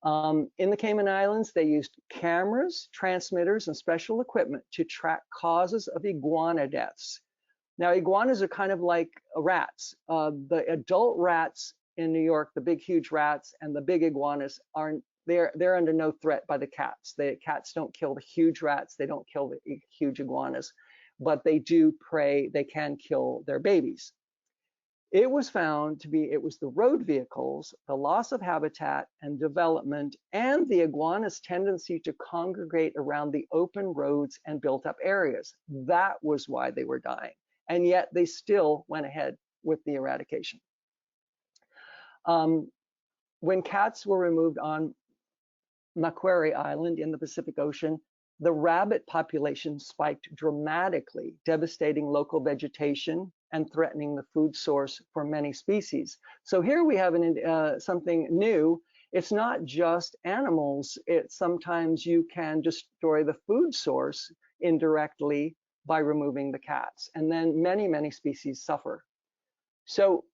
In the Cayman Islands, they used cameras, transmitters, and special equipment to track causes of iguana deaths. Now, iguanas are kind of like rats. The adult rats in New York, the big, huge rats, and the big iguanas they're under no threat by the cats. The cats don't kill the huge rats. They don't kill the huge iguanas, but they do prey. They can kill their babies. It was found to be, it was the road vehicles, the loss of habitat and development, and the iguana's tendency to congregate around the open roads and built up areas. That was why they were dying. And yet they still went ahead with the eradication. When cats were removed on Macquarie Island in the Pacific Ocean, the rabbit population spiked dramatically, devastating local vegetation and threatening the food source for many species. So here we have something new. It's not just animals. It's sometimes you can destroy the food source indirectly by removing the cats. And then many, many species suffer. So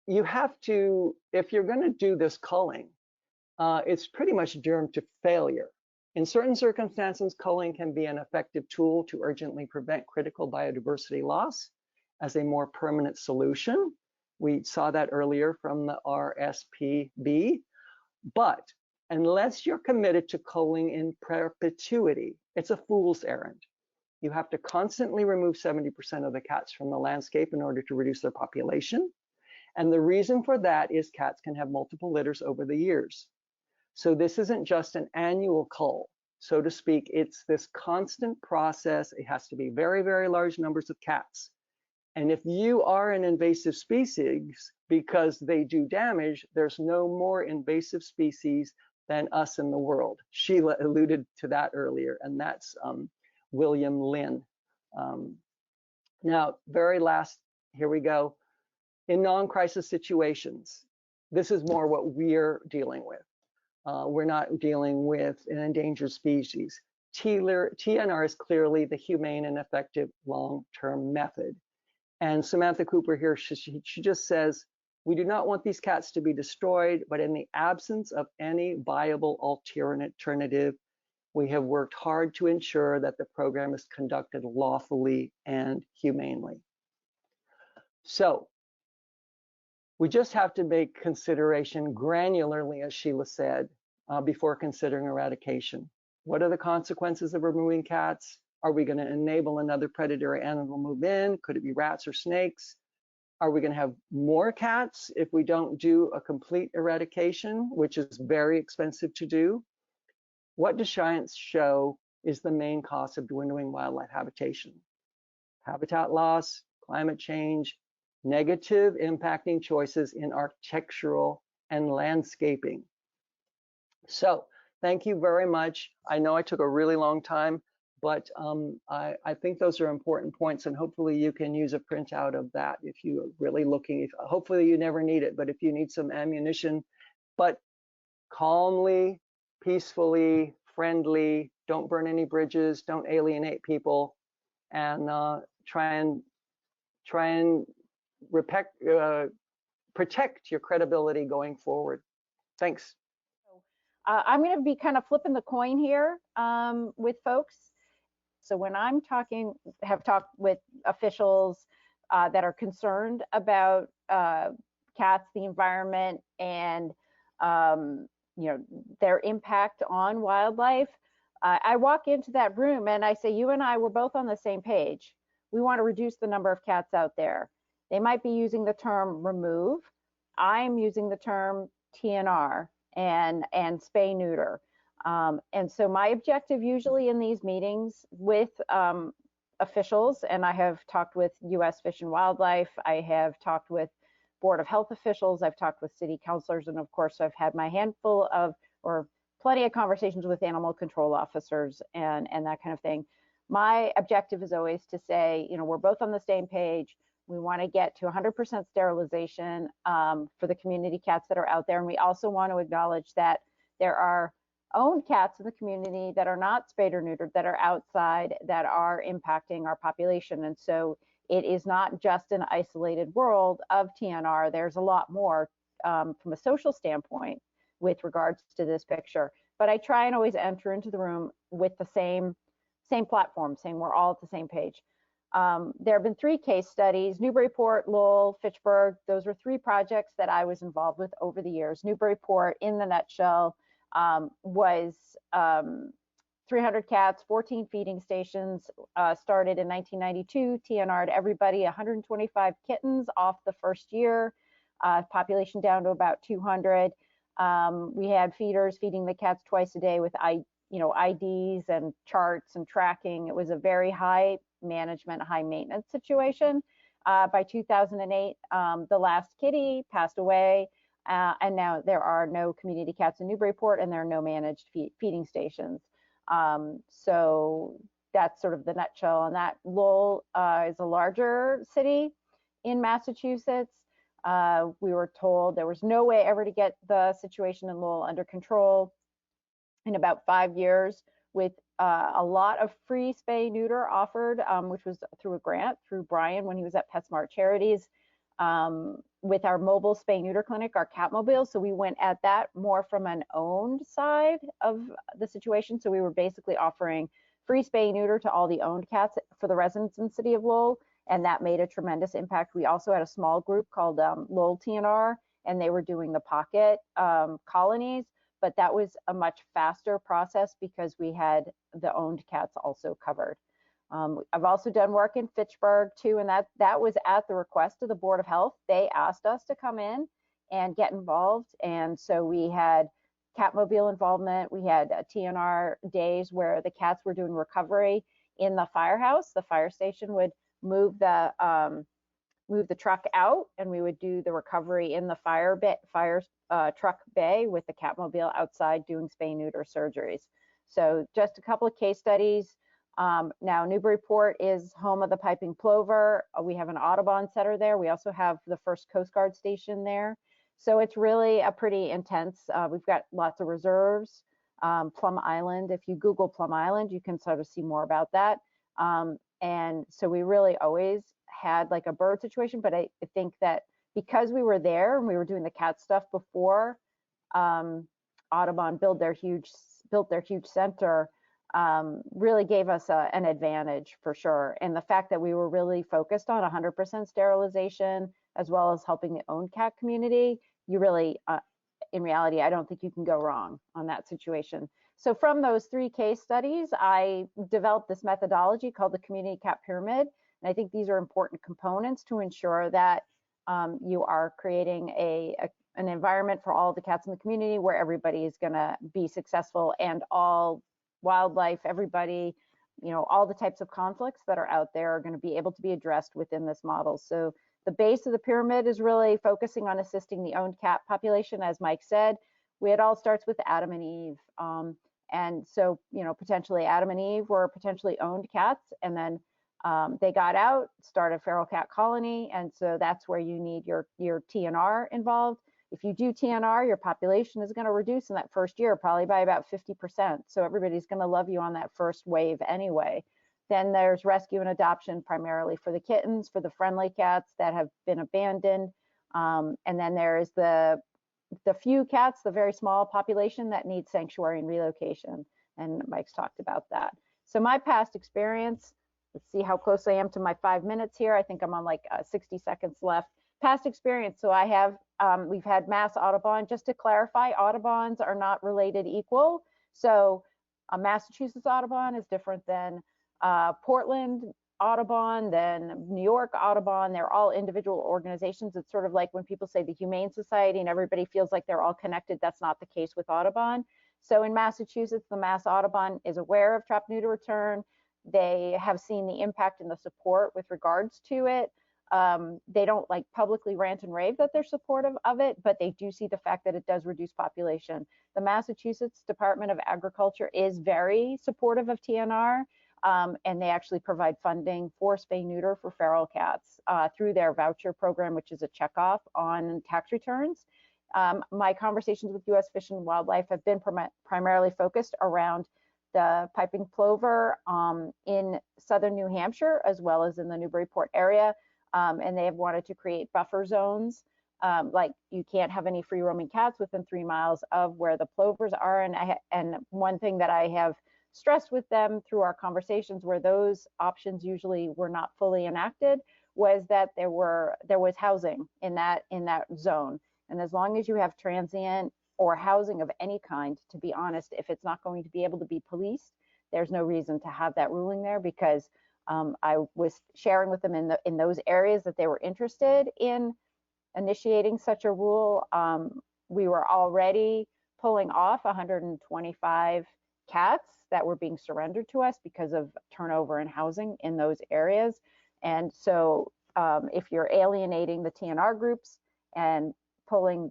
you have to, if you're going to do this culling, it's pretty much doomed to failure. In certain circumstances, culling can be an effective tool to urgently prevent critical biodiversity loss as a more permanent solution. We saw that earlier from the RSPB. But unless you're committed to culling in perpetuity, it's a fool's errand. You have to constantly remove 70% of the cats from the landscape in order to reduce their population. And the reason for that is cats can have multiple litters over the years. So this isn't just an annual cull, so to speak. It's this constant process. It has to be very, very large numbers of cats. And if you are an invasive species, because they do damage, there's no more invasive species than us in the world. Sheila alluded to that earlier, and that's William Lynn. Now, very last, here we go. In non-crisis situations, this is more what we're dealing with. We're not dealing with an endangered species. TNR is clearly the humane and effective long-term method. And Samantha Cooper here, she just says, we do not want these cats to be destroyed, but in the absence of any viable alternative, We have worked hard to ensure that the program is conducted lawfully and humanely. So we just have to make consideration granularly, as Sheila said, before considering eradication. What are the consequences of removing cats? Are we going to enable another predatory animal to move in? Could it be rats or snakes? Are we going to have more cats if we don't do a complete eradication, which is very expensive to do? What does science show is the main cause of dwindling wildlife habitation? Habitat loss, climate change, negative impacting choices in architectural and landscaping. So thank you very much. I know I took a really long time, but I think those are important points, and hopefully you can use a printout of that if you're really looking. Hopefully you never need it, but if you need some ammunition, but calmly, peacefully, friendly, don't burn any bridges, don't alienate people, and try and protect your credibility going forward. Thanks. I'm going to be kind of flipping the coin here with folks. So when I'm have talked with officials that are concerned about cats, the environment, and their impact on wildlife, I walk into that room and I say, you and I, we're both on the same page. We want to reduce the number of cats out there. They might be using the term remove. I'm using the term TNR and spay neuter. And so my objective usually in these meetings with officials, and I have talked with U.S. Fish and Wildlife, I have talked with Board of Health officials, I've talked with city councilors, and of course I've had my handful of, or plenty of conversations with animal control officers and that kind of thing. My objective is always to say, we're both on the same page. We want to get to 100% sterilization for the community cats that are out there. And we also want to acknowledge that there are owned cats in the community that are not spayed or neutered, that are outside, that are impacting our population. And so it is not just an isolated world of TNR. There's a lot more from a social standpoint with regards to this picture. But I try and always enter into the room with the same platform, saying we're all at the same page. There have been 3 case studies: Newburyport, Lowell, Fitchburg. Those were 3 projects that I was involved with over the years. Newburyport, in the nutshell, was 300 cats, 14 feeding stations, started in 1992, TNR'd everybody, 125 kittens off the first year, population down to about 200. We had feeders feeding the cats twice a day with IDs and charts and tracking. It was a very high management, high maintenance situation. By 2008, the last kitty passed away, and now there are no community cats in Newburyport, and there are no managed feeding stations. So that's sort of the nutshell. And that Lowell is a larger city in Massachusetts. We were told there was no way ever to get the situation in Lowell under control. In about 5 years, with a lot of free spay neuter offered, which was through a grant through Brian when he was at PetSmart Charities, with our mobile spay neuter clinic, our Catmobile. So we went at that more from an owned side of the situation. So we were basically offering free spay neuter to all the owned cats for the residents in the city of Lowell, and that made a tremendous impact. We also had a small group called Lowell TNR, and they were doing the pocket colonies, but that was a much faster process because we had the owned cats also covered. I've also done work in Fitchburg too, and that was at the request of the Board of Health. They asked us to come in and get involved, and so we had Catmobile involvement. We had TNR days where the cats were doing recovery in the firehouse. The fire station would move the truck out, and we would do the recovery in the fire truck bay with the Catmobile outside doing spay neuter surgeries. So just a couple of case studies. Now Newburyport is home of the piping plover. We have an Audubon center there. We also have the first Coast Guard station there. So it's really a pretty intense, we've got lots of reserves. Plum Island, if you Google Plum Island, you can sort of see more about that. And so we really always had like a bird situation, but I think that because we were there and we were doing the cat stuff before Audubon built their huge center, really gave us an advantage for sure. And the fact that we were really focused on 100% sterilization, as well as helping the owned cat community, you really, in reality, I don't think you can go wrong on that situation. So from those 3 case studies, I developed this methodology called the Community Cat Pyramid. And I think these are important components to ensure that you are creating an environment for all of the cats in the community where everybody is going to be successful, and all wildlife, everybody, all the types of conflicts that are out there are going to be able to be addressed within this model. So the base of the pyramid is really focusing on assisting the owned cat population. As Mike said, it all starts with Adam and Eve. And so, potentially Adam and Eve were potentially owned cats, and then they got out, started a feral cat colony, and so that's where you need your TNR involved. If you do TNR, your population is going to reduce in that first year, probably by about 50%. So everybody's going to love you on that first wave anyway. Then there's rescue and adoption, primarily for the kittens, for the friendly cats that have been abandoned. And then there's the few cats, the very small population that needs sanctuary and relocation. And Mike's talked about that. So my past experience, let's see how close I am to my 5 minutes here. I think I'm on like 60 seconds left. Past experience. So I have, we've had mass Audubon. Just to clarify, Audubons are not related equal. So a Massachusetts Audubon is different than Portland Audubon, than New York Audubon. They're all individual organizations. It's sort of like when people say the Humane Society and everybody feels like they're all connected. That's not the case with Audubon. So in Massachusetts, the Mass Audubon is aware of Trap-Neuter-Return. They have seen the impact and the support with regards to it. They don't like publicly rant and rave that they're supportive of it, but they do see the fact that it does reduce population. The Massachusetts Department of Agriculture is very supportive of TNR, and they actually provide funding for spay-neuter for feral cats through their voucher program, which is a checkoff on tax returns. My conversations with U.S. Fish and Wildlife have been primarily focused around the piping plover in southern New Hampshire, as well as in the Newburyport area. And they have wanted to create buffer zones. Like you can't have any free roaming cats within 3 miles of where the plovers are. And one thing that I have stressed with them through our conversations, where those options usually were not fully enacted, was that there was housing in that zone. And as long as you have transient or housing of any kind, to be honest, if it's not going to be able to be policed, there's no reason to have that ruling there, because I was sharing with them in those areas that they were interested in initiating such a rule. We were already pulling off 125 cats that were being surrendered to us because of turnover in housing in those areas. And so if you're alienating the TNR groups and pulling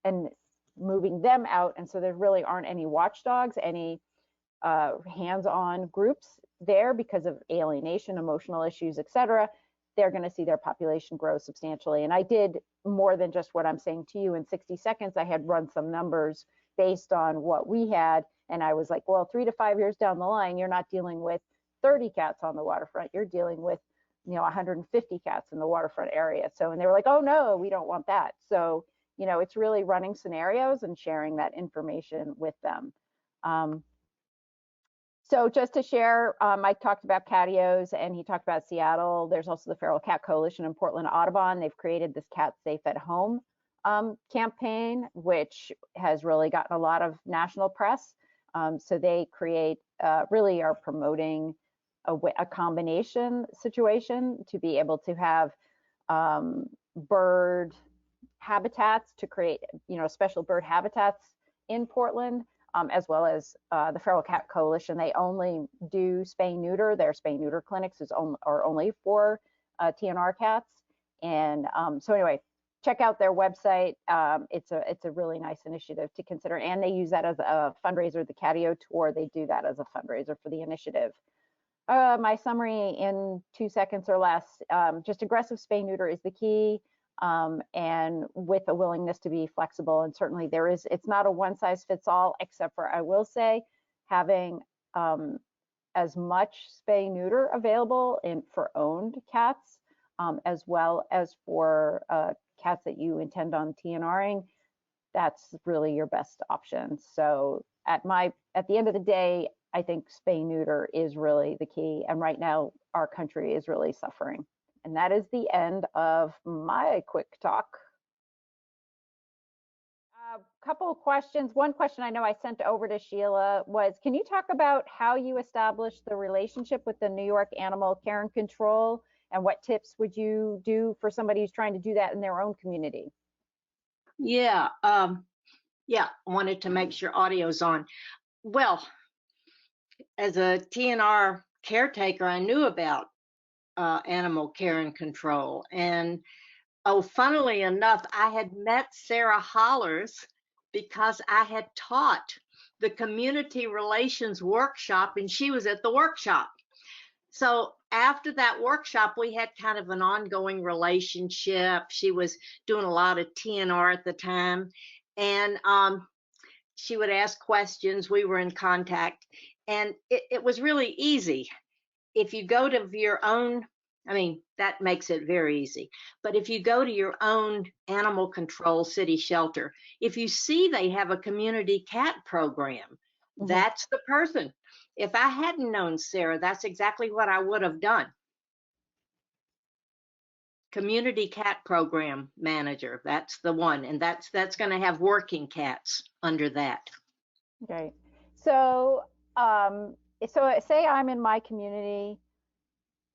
and moving them out, and so there really aren't any watchdogs, any hands-on groups there because of alienation, emotional issues, etc., they're going to see their population grow substantially. And I did more than just what I'm saying to you in 60 seconds. I had run some numbers based on what we had, and I was like, well, 3 to 5 years down the line, you're not dealing with 30 cats on the waterfront. You're dealing with 150 cats in the waterfront area. So, and they were like, oh no, we don't want that. So, it's really running scenarios and sharing that information with them. So just to share, Mike talked about catios and he talked about Seattle. There's also the Feral Cat Coalition in Portland Audubon. They've created this Cat Safe at Home campaign, which has really gotten a lot of national press. So they really are promoting a combination situation to be able to have bird habitats, to create special bird habitats in Portland. As well as the Feral Cat Coalition. They only do spay-neuter. Their spay-neuter clinics are only for TNR cats. And so anyway, check out their website. It's a really nice initiative to consider. And they use that as a fundraiser. The Catio Tour, they do that as a fundraiser for the initiative. My summary in 2 seconds or less, just aggressive spay-neuter is the key. And with a willingness to be flexible. And certainly it's not a one size fits all, except for, I will say, having as much spay neuter available for owned cats, as well as for cats that you intend on TNRing. That's really your best option. So at the end of the day, I think spay neuter is really the key. And right now, our country is really suffering. And that is the end of my quick talk. A couple of questions. One question I know I sent over to Sheila was, can you talk about how you established the relationship with the New York Animal Care and Control, and what tips would you do for somebody who's trying to do that in their own community? Yeah, yeah, I wanted to make sure audio's on. Well, as a TNR caretaker, I knew about animal care and control. And oh, funnily enough, I had met Sarah Hollers because I had taught the community relations workshop, and she was at the workshop. So after that workshop, we had kind of an ongoing relationship. She was doing a lot of TNR at the time, and she would ask questions. We were in contact, and it was really easy. If you go to your own, I mean, that makes it very easy. But if you go to your own animal control city shelter, if you see they have a community cat program, that's the person. If I hadn't known Sarah, that's exactly what I would have done. Community cat program manager, that's the one. And that's going to have working cats under that. Okay. So, say I'm in my community,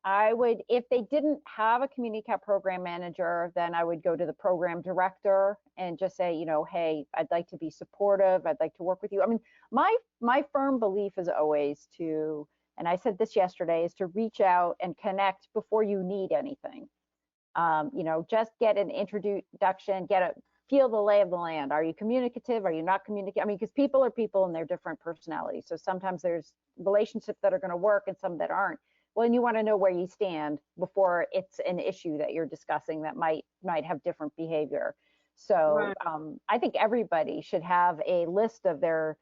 I would, if they didn't have a community cat program manager, then I would go to the program director and just say, you know, hey, I'd like to be supportive. I'd like to work with you. I mean, my firm belief is always to, and I said this yesterday, is to reach out and connect before you need anything. You know, just get an introduction, feel the lay of the land. Are you communicative? Are you not communicative? I mean, because people are people and they're different personalities. So sometimes there's relationships that are going to work and some that aren't. Well, and you want to know where you stand before it's an issue that you're discussing that might have different behavior. So Right. I think everybody should have a list of their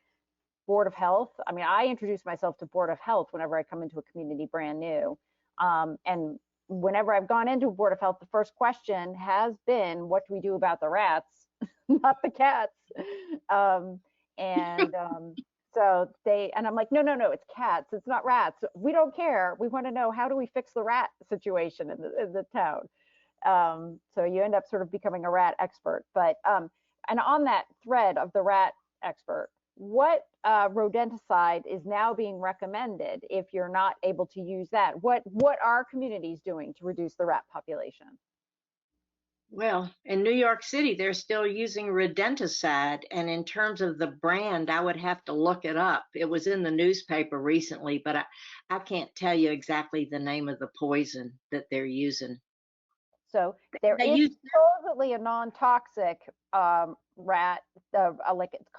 Board of Health. I mean, I introduce myself to Board of Health whenever I come into a community brand new. And whenever I've gone into a Board of Health, the first question has been, what do we do about the rats, not the cats? So I'm like, no, it's cats. It's not rats. We don't care. We want to know, how do we fix the rat situation in the town? So you end up sort of becoming a rat expert. But, and on that thread of the rat expert, what rodenticide is now being recommended if you're not able to use that? What are communities doing to reduce the rat population? Well, in New York City, they're still using rodenticide. And in terms of the brand, I would have to look it up. It was in the newspaper recently, but I can't tell you exactly the name of the poison that they're using. So there is supposedly a non-toxic rat, like it's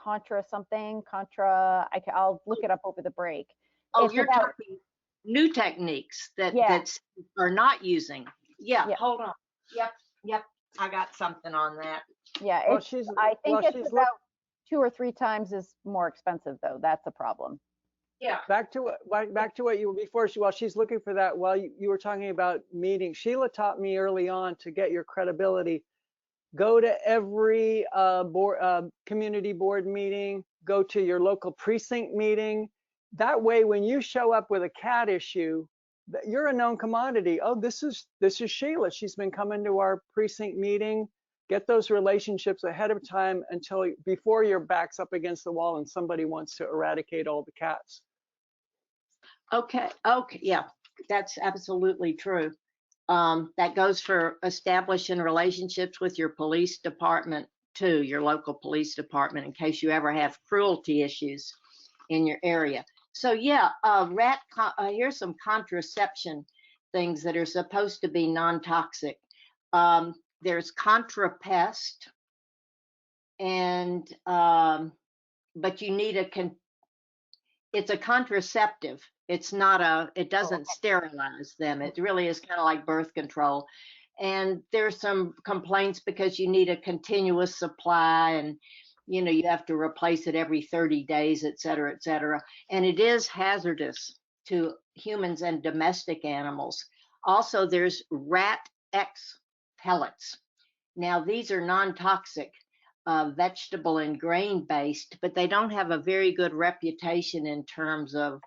I'll look it up over the break. Oh, you're talking new techniques that are not using. Yeah, hold on. Yep. I got something on that. Yeah, I think it's about 2 or 3 times as more expensive, though. That's a problem. Yeah. Back to what you were before. While she's looking for that, while you were talking about meetings, Sheila taught me early on, to get your credibility, go to every community board meeting, go to your local precinct meeting. That way, when you show up with a cat issue, you're a known commodity. Oh, this is Sheila. She's been coming to our precinct meeting. Get those relationships ahead of time before your back's up against the wall and somebody wants to eradicate all the cats. Okay, yeah, that's absolutely true. That goes for establishing relationships with your police department too, your local police department, in case you ever have cruelty issues in your area. So yeah, here's some contraception things that are supposed to be non-toxic. There's ContraPest, and but you need it's a contraceptive. It's not it doesn't sterilize them. It really is kind of like birth control. And there's some complaints because you need a continuous supply, and you have to replace it every 30 days, et cetera, et cetera. And it is hazardous to humans and domestic animals. Also, there's rat X pellets. Now, these are non-toxic, vegetable and grain based, but they don't have a very good reputation in terms of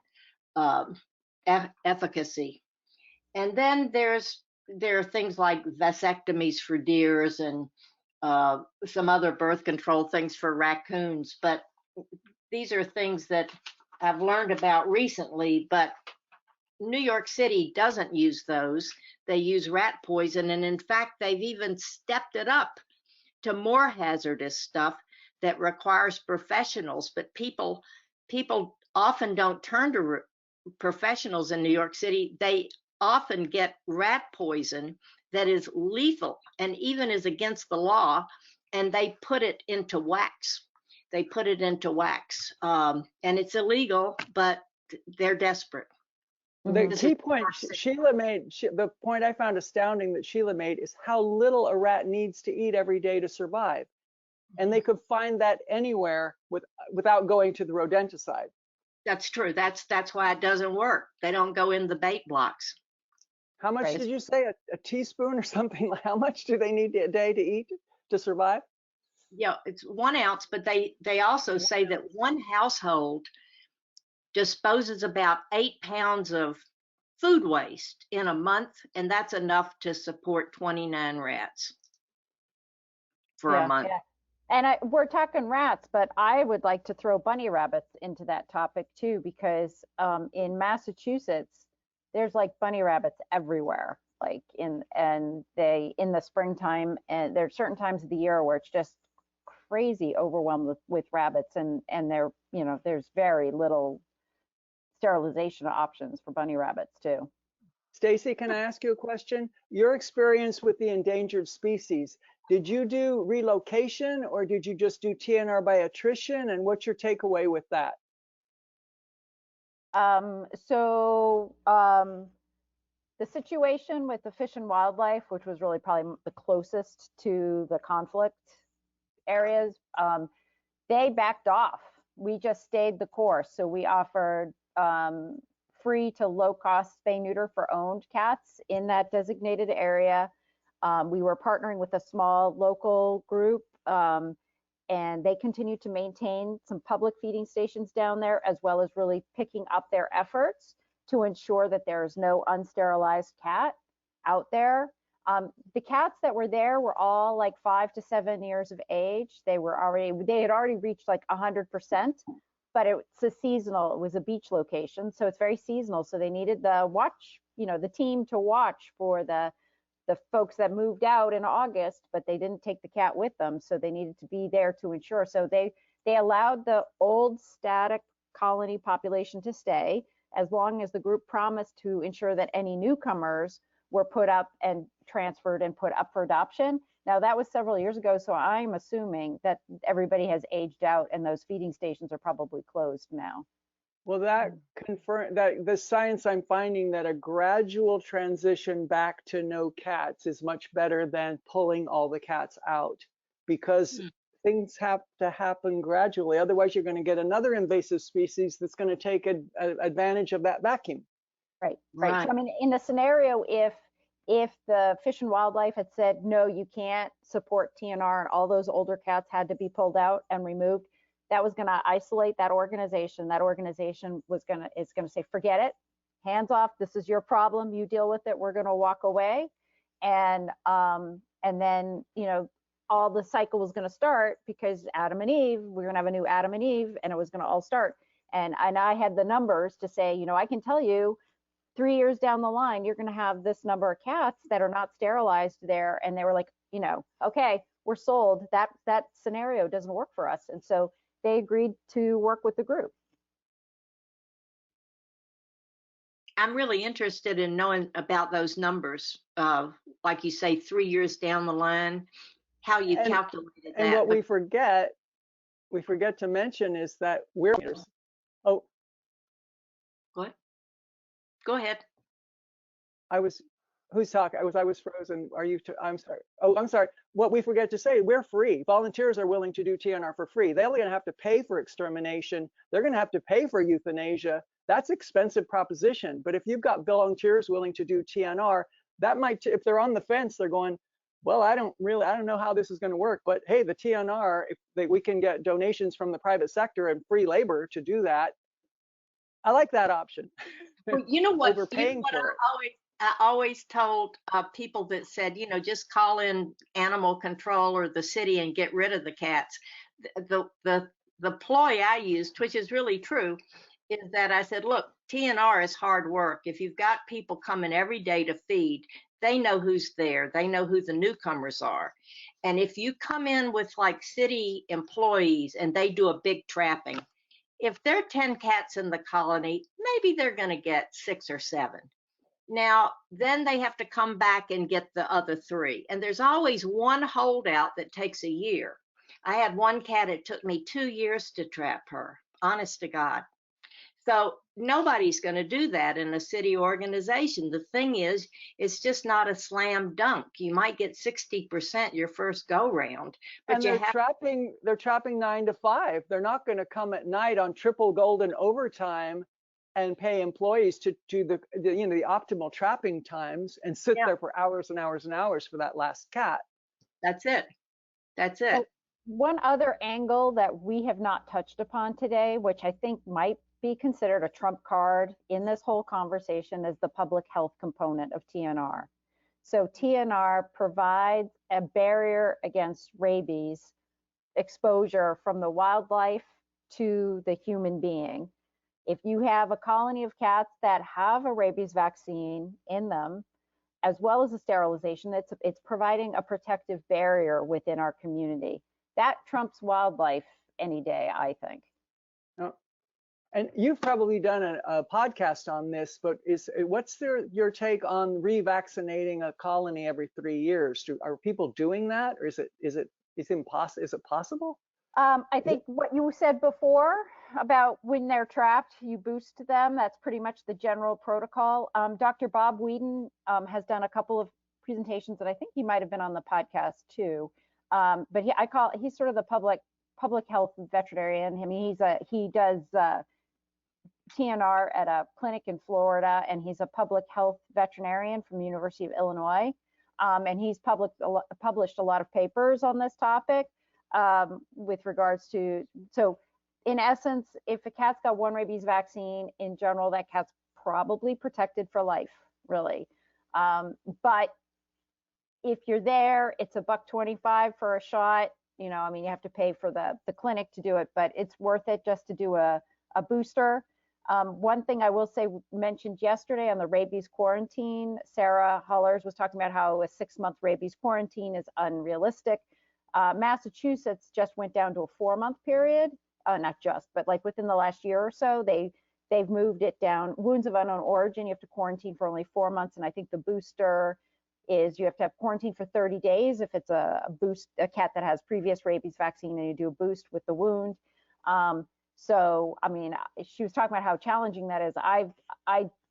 efficacy. And then there are things like vasectomies for deers and some other birth control things for raccoons. But these are things that I've learned about recently, but New York City doesn't use those. They use rat poison. And in fact, they've even stepped it up to more hazardous stuff that requires professionals. But people often don't turn to professionals in New York City. They often get rat poison that is lethal and even is against the law, and they put it into wax. They put it into wax, and it's illegal, but they're desperate. The key point Sheila made, the point I found astounding that Sheila made is how little a rat needs to eat every day to survive. And they could find that anywhere without going to the rodenticide. That's true. That's why it doesn't work. They don't go in the bait blocks. How much did you say? A teaspoon or something? How much do they need a day to eat to survive? Yeah, it's 1 ounce, but they also say that one household disposes about 8 pounds of food waste in a month, and that's enough to support 29 rats for a month. Yeah. And we're talking rats, but I would like to throw bunny rabbits into that topic too, because in Massachusetts, there's like bunny rabbits everywhere, like in the springtime, and there's certain times of the year where it's just crazy overwhelmed with rabbits, and they're, there's very little sterilization options for bunny rabbits too. Stacy, can I ask you a question? Your experience with the endangered species, did you do relocation or did you just do TNR by attrition? And what's your takeaway with that? The situation with the Fish and Wildlife, which was really probably the closest to the conflict areas, they backed off. We just stayed the course. So we offered free to low cost spay neuter for owned cats in that designated area. We were partnering with a small local group, and they continue to maintain some public feeding stations down there, as well as really picking up their efforts to ensure that there is no unsterilized cat out there. The cats that were there were all like 5 to 7 years of age. They had already reached like 100%, but it was a beach location, so it's very seasonal. So they needed the team to watch for the folks that moved out in August, but they didn't take the cat with them, so they needed to be there to ensure. So they allowed the old static colony population to stay, as long as the group promised to ensure that any newcomers were put up and transferred and put up for adoption. Now that was several years ago, so I'm assuming that everybody has aged out and those feeding stations are probably closed now. Well, that confirms that the science I'm finding that a gradual transition back to no cats is much better than pulling all the cats out, because things have to happen gradually. Otherwise, you're going to get another invasive species that's going to take advantage of that vacuum. Right. So, I mean, in the scenario, if the Fish and Wildlife had said, no, you can't support TNR, and all those older cats had to be pulled out and removed, that was going to isolate that organization. That organization is going to say, forget it, hands off. This is your problem. You deal with it. We're going to walk away. And then, all the cycle was going to start, because Adam and Eve, we're going to have a new Adam and Eve, and it was going to all start. And I had the numbers to say, I can tell you 3 years down the line, you're going to have this number of cats that are not sterilized there. And they were like, okay, we're sold. That scenario doesn't work for us. And so they agreed to work with the group. I'm really interested in knowing about those numbers. Like you say, 3 years down the line, how you calculated that. And what we forget to mention is that we're. Oh. Go ahead. Who's talking? I was frozen. Are you? I'm sorry. Oh, I'm sorry. What we forget to say, we're free. Volunteers are willing to do TNR for free. They're going to have to pay for extermination. They're going to have to pay for euthanasia. That's expensive proposition. But if you've got volunteers willing to do TNR, that might, if they're on the fence, they're going, well, I don't know how this is going to work, but hey, the TNR, if we can get donations from the private sector and free labor to do that, I like that option. Well, you know what? Overpaying for it. I always told people that said, just call in animal control or the city and get rid of the cats. The ploy I used, which is really true, is that I said, look, TNR is hard work. If you've got people coming every day to feed, they know who's there. They know who the newcomers are. And if you come in with like city employees and they do a big trapping, if there are 10 cats in the colony, maybe they're going to get 6 or 7. Now, then they have to come back and get the other 3. And there's always one holdout that takes a year. I had one cat, it took me 2 years to trap her, honest to God. So nobody's going to do that in a city organization. The thing is, it's just not a slam dunk. You might get 60% your first go round, but and they're trapping 9 to 5. They're not going to come at night on triple golden overtime and pay employees to do the optimal trapping times and sit there for hours and hours and hours for that last cat. That's it. So one other angle that we have not touched upon today, which I think might be considered a trump card in this whole conversation, is the public health component of TNR. So TNR provides a barrier against rabies exposure from the wildlife to the human being. If you have a colony of cats that have a rabies vaccine in them, as well as a sterilization, it's providing a protective barrier within our community. That trumps wildlife any day, I think. Oh. And you've probably done a podcast on this, but what's your take on revaccinating a colony every 3 years? Are people doing that, or is it possible? I think what you said before about when they're trapped, you boost them. That's pretty much the general protocol. Dr. Bob Whedon has done a couple of presentations, and I think he might have been on the podcast too. But he's sort of the public health veterinarian. I mean, he does TNR at a clinic in Florida, and he's a public health veterinarian from the University of Illinois. And he's published a lot of papers on this topic with regards to, so in essence, if a cat's got one rabies vaccine, in general, that cat's probably protected for life, really. But if you're there, it's $1.25 for a shot. I mean, you have to pay for the clinic to do it, but it's worth it just to do a booster. One thing I will say, mentioned yesterday on the rabies quarantine, Sarah Hullers was talking about how a 6-month rabies quarantine is unrealistic. Massachusetts just went down to a 4-month period, not just, but like within the last year or so, they've moved it down. Wounds of unknown origin, you have to quarantine for only 4 months, and I think the booster is you have to have quarantine for 30 days if it's a cat that has previous rabies vaccine, and you do a boost with the wound. So, I mean, she was talking about how challenging that is. I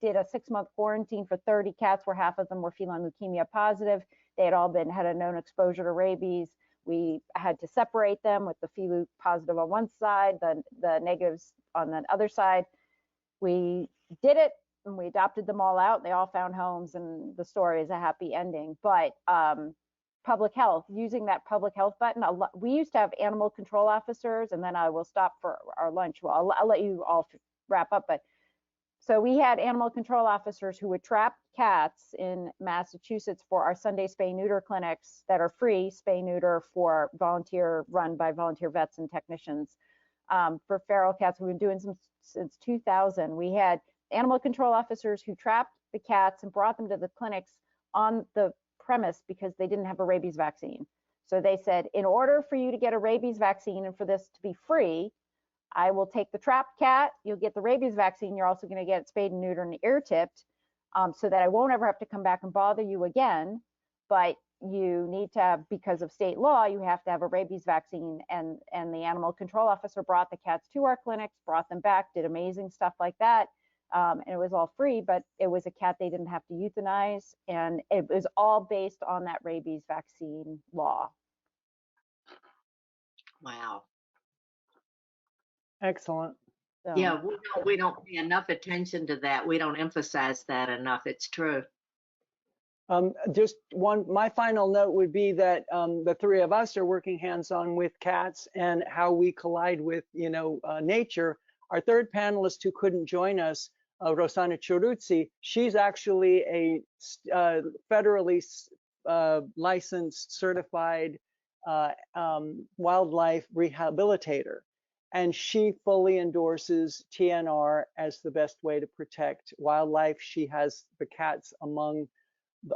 did a 6-month quarantine for 30 cats where half of them were feline leukemia positive. They had all had a known exposure to rabies. We had to separate them with the FELU positive on one side, the negatives on the other side. We did it, and we adopted them all out. They all found homes, and the story is a happy ending. But public health, using that public health button. We used to have animal control officers, and then I will stop for our lunch. Well, I'll let you all wrap up. But so we had animal control officers who would trap cats in Massachusetts for our Sunday spay-neuter clinics that are free spay-neuter for run by volunteer vets and technicians. For feral cats, we've been doing some since 2000. We had animal control officers who trapped the cats and brought them to the clinics on the premise because they didn't have a rabies vaccine. So they said, in order for you to get a rabies vaccine and for this to be free, I will take the trapped cat, you'll get the rabies vaccine, you're also going to get it spayed and neutered and ear tipped, so that I won't ever have to come back and bother you again. But you need to have, because of state law, you have to have a rabies vaccine. And the animal control officer brought the cats to our clinics, brought them back, did amazing stuff like that. And it was all free, but it was a cat they didn't have to euthanize. And it was all based on that rabies vaccine law. Wow. Excellent. So, yeah, we don't pay enough attention to that. We don't emphasize that enough. It's true. Just my final note would be that the three of us are working hands-on with cats and how we collide with, nature. Our third panelist who couldn't join us, Rosanna Ceruzzi, she's actually a federally licensed, certified wildlife rehabilitator. And she fully endorses TNR as the best way to protect wildlife. She has the cats among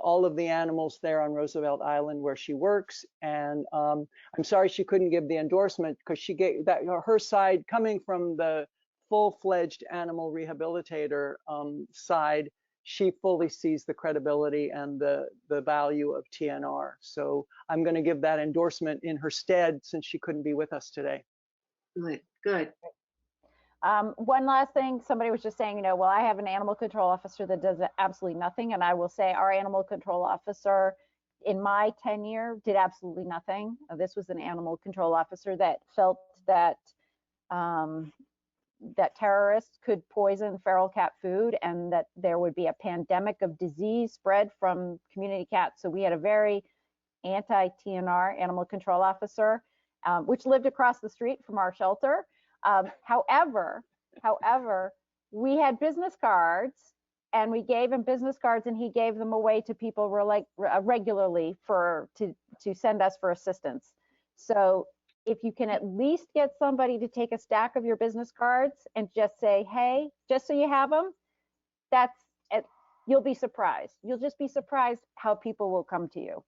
all of the animals there on Roosevelt Island where she works. And I'm sorry she couldn't give the endorsement, because she gave that, her side, coming from the full-fledged animal rehabilitator side, she fully sees the credibility and the value of TNR. So I'm going to give that endorsement in her stead, since she couldn't be with us today. Good, good. One last thing, somebody was just saying, well, I have an animal control officer that does absolutely nothing. And I will say our animal control officer in my tenure did absolutely nothing. This was an animal control officer that felt that that terrorists could poison feral cat food and that there would be a pandemic of disease spread from community cats. So we had a very anti-TNR animal control officer, which lived across the street from our shelter. However, we had business cards, and we gave him business cards, and he gave them away to people regularly to send us for assistance. So if you can at least get somebody to take a stack of your business cards and just say, hey, just so you have them, you'll be surprised. You'll just be surprised how people will come to you.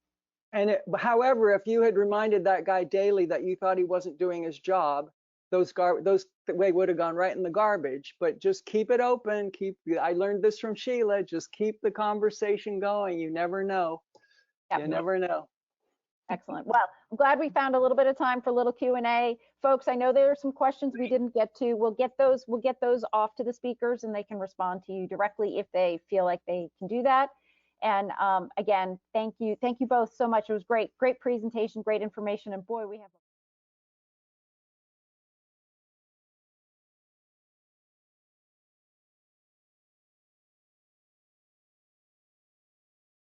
And however, if you had reminded that guy daily that you thought he wasn't doing his job, those would have gone right in the garbage. But just keep it open. I learned this from Sheila. Just keep the conversation going. You never know. Yep. You never know. Excellent. Well, I'm glad we found a little bit of time for a little Q&A. Folks, I know there are some questions we didn't get to. We'll get those off to the speakers, and they can respond to you directly if they feel like they can do that. And again, thank you both so much. It was great presentation, great information, and boy, we have